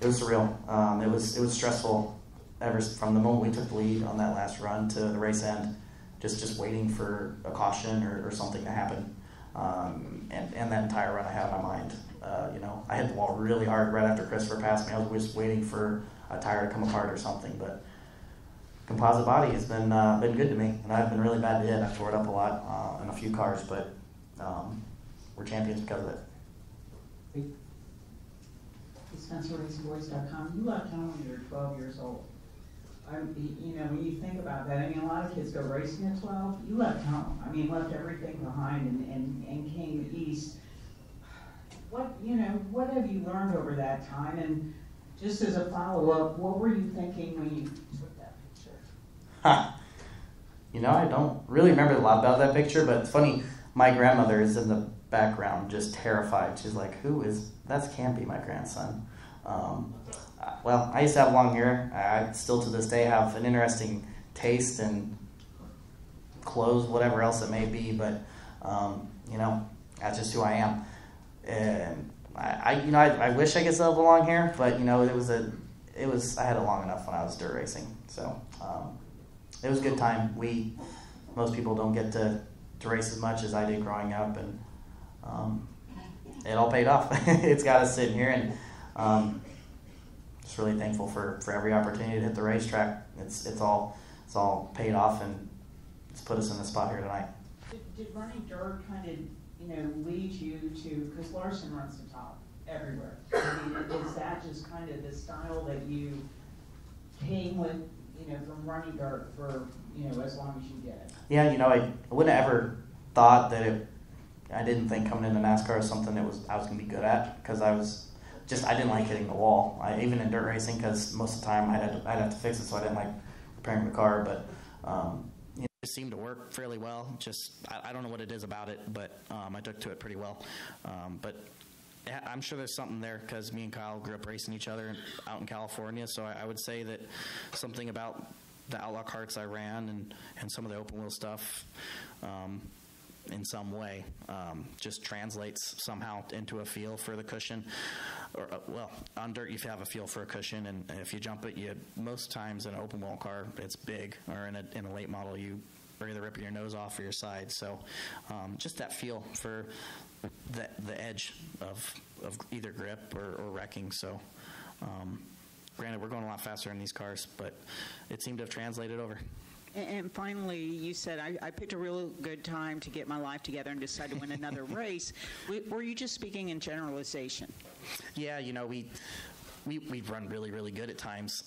Speaker 11: it was surreal. It was stressful ever from the moment we took the lead on that last run to the race end, just waiting for a caution or something to happen. And that entire run I had in my mind. I hit the wall really hard right after Christopher passed me. I was just waiting for a tire to come apart or something, but composite body has been good to me, and I've been really bad to hit. I've tore it up a lot in a few cars, but we're champions because of it.
Speaker 14: SpencerRacingBoys.com. You left home when you were 12 years old. When you think about that, a lot of kids go racing at 12. You left home. Left everything behind and came east. What have you learned over that time? And just as a follow-up, what were you thinking when you took that picture?
Speaker 11: I don't really remember a lot about that picture, but it's funny. My grandmother is in the background, just terrified. She's like, that can't be my grandson. Well, I used to have long hair. I still to this day have an interesting taste in clothes, whatever else it may be, but, that's just who I am. And I wish I could still have the long hair, but, I had it long enough when I was dirt racing. So, it was a good time. Most people don't get to race as much as I did growing up, and it all paid off. It's got us sitting here, and just really thankful for every opportunity to hit the racetrack. It's all paid off, and it's put us in the spot here tonight.
Speaker 14: Did running dirt kind of lead you to, because Larson runs the top everywhere. Is that just kind of the style that you came with, from running dirt for, as long as you did it?
Speaker 11: Yeah, I wouldn't have ever thought that I didn't think coming into NASCAR was something I was going to be good at, because I didn't like hitting the wall. Even in dirt racing, because most of the time I'd have to fix it, so I didn't like repairing the car, but it seemed to work fairly well. I don't know what it is about it, but I took to it pretty well. But I'm sure there's something there, because me and Kyle grew up racing each other out in California, so I would say that something about the Outlaw karts I ran and some of the open wheel stuff in some way just translates somehow into a feel for the cushion. On dirt you have a feel for a cushion, and if you jump it, most times in an open wheel car it's big, or in a late model you are either ripping your nose off or your side. So just that feel for the edge of either grip or wrecking. So granted, we're going a lot faster in these cars, but it seemed to have translated over.
Speaker 14: And finally, you said, I picked a real good time to get my life together and decide to win another race. Were you just speaking in generalization?
Speaker 11: Yeah, we'd run really, really good at times,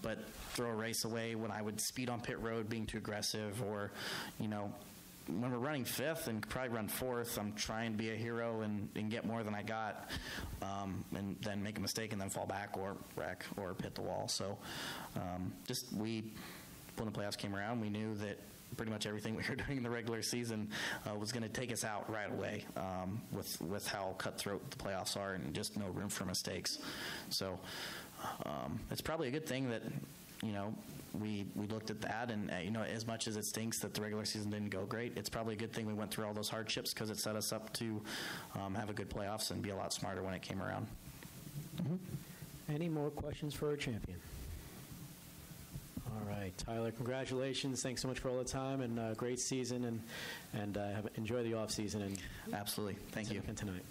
Speaker 11: but throw a race away when I would speed on pit road being too aggressive, or, when we're running fifth and probably run fourth, I'm trying to be a hero and get more than I got, and then make a mistake and then fall back or wreck or hit the wall. So when the playoffs came around, we knew that pretty much everything we were doing in the regular season was going to take us out right away with how cutthroat the playoffs are and just no room for mistakes. So it's probably a good thing that, we looked at that, and as much as it stinks that the regular season didn't go great, it's probably a good thing we went through all those hardships, because it set us up to have a good playoffs and be a lot smarter when it came around.
Speaker 1: Mm-hmm. Any more questions for our champion? All right, Tyler, congratulations. Thanks so much for all the time, and great season, and enjoy the off season. And
Speaker 11: absolutely. Thank you.
Speaker 1: Tonight.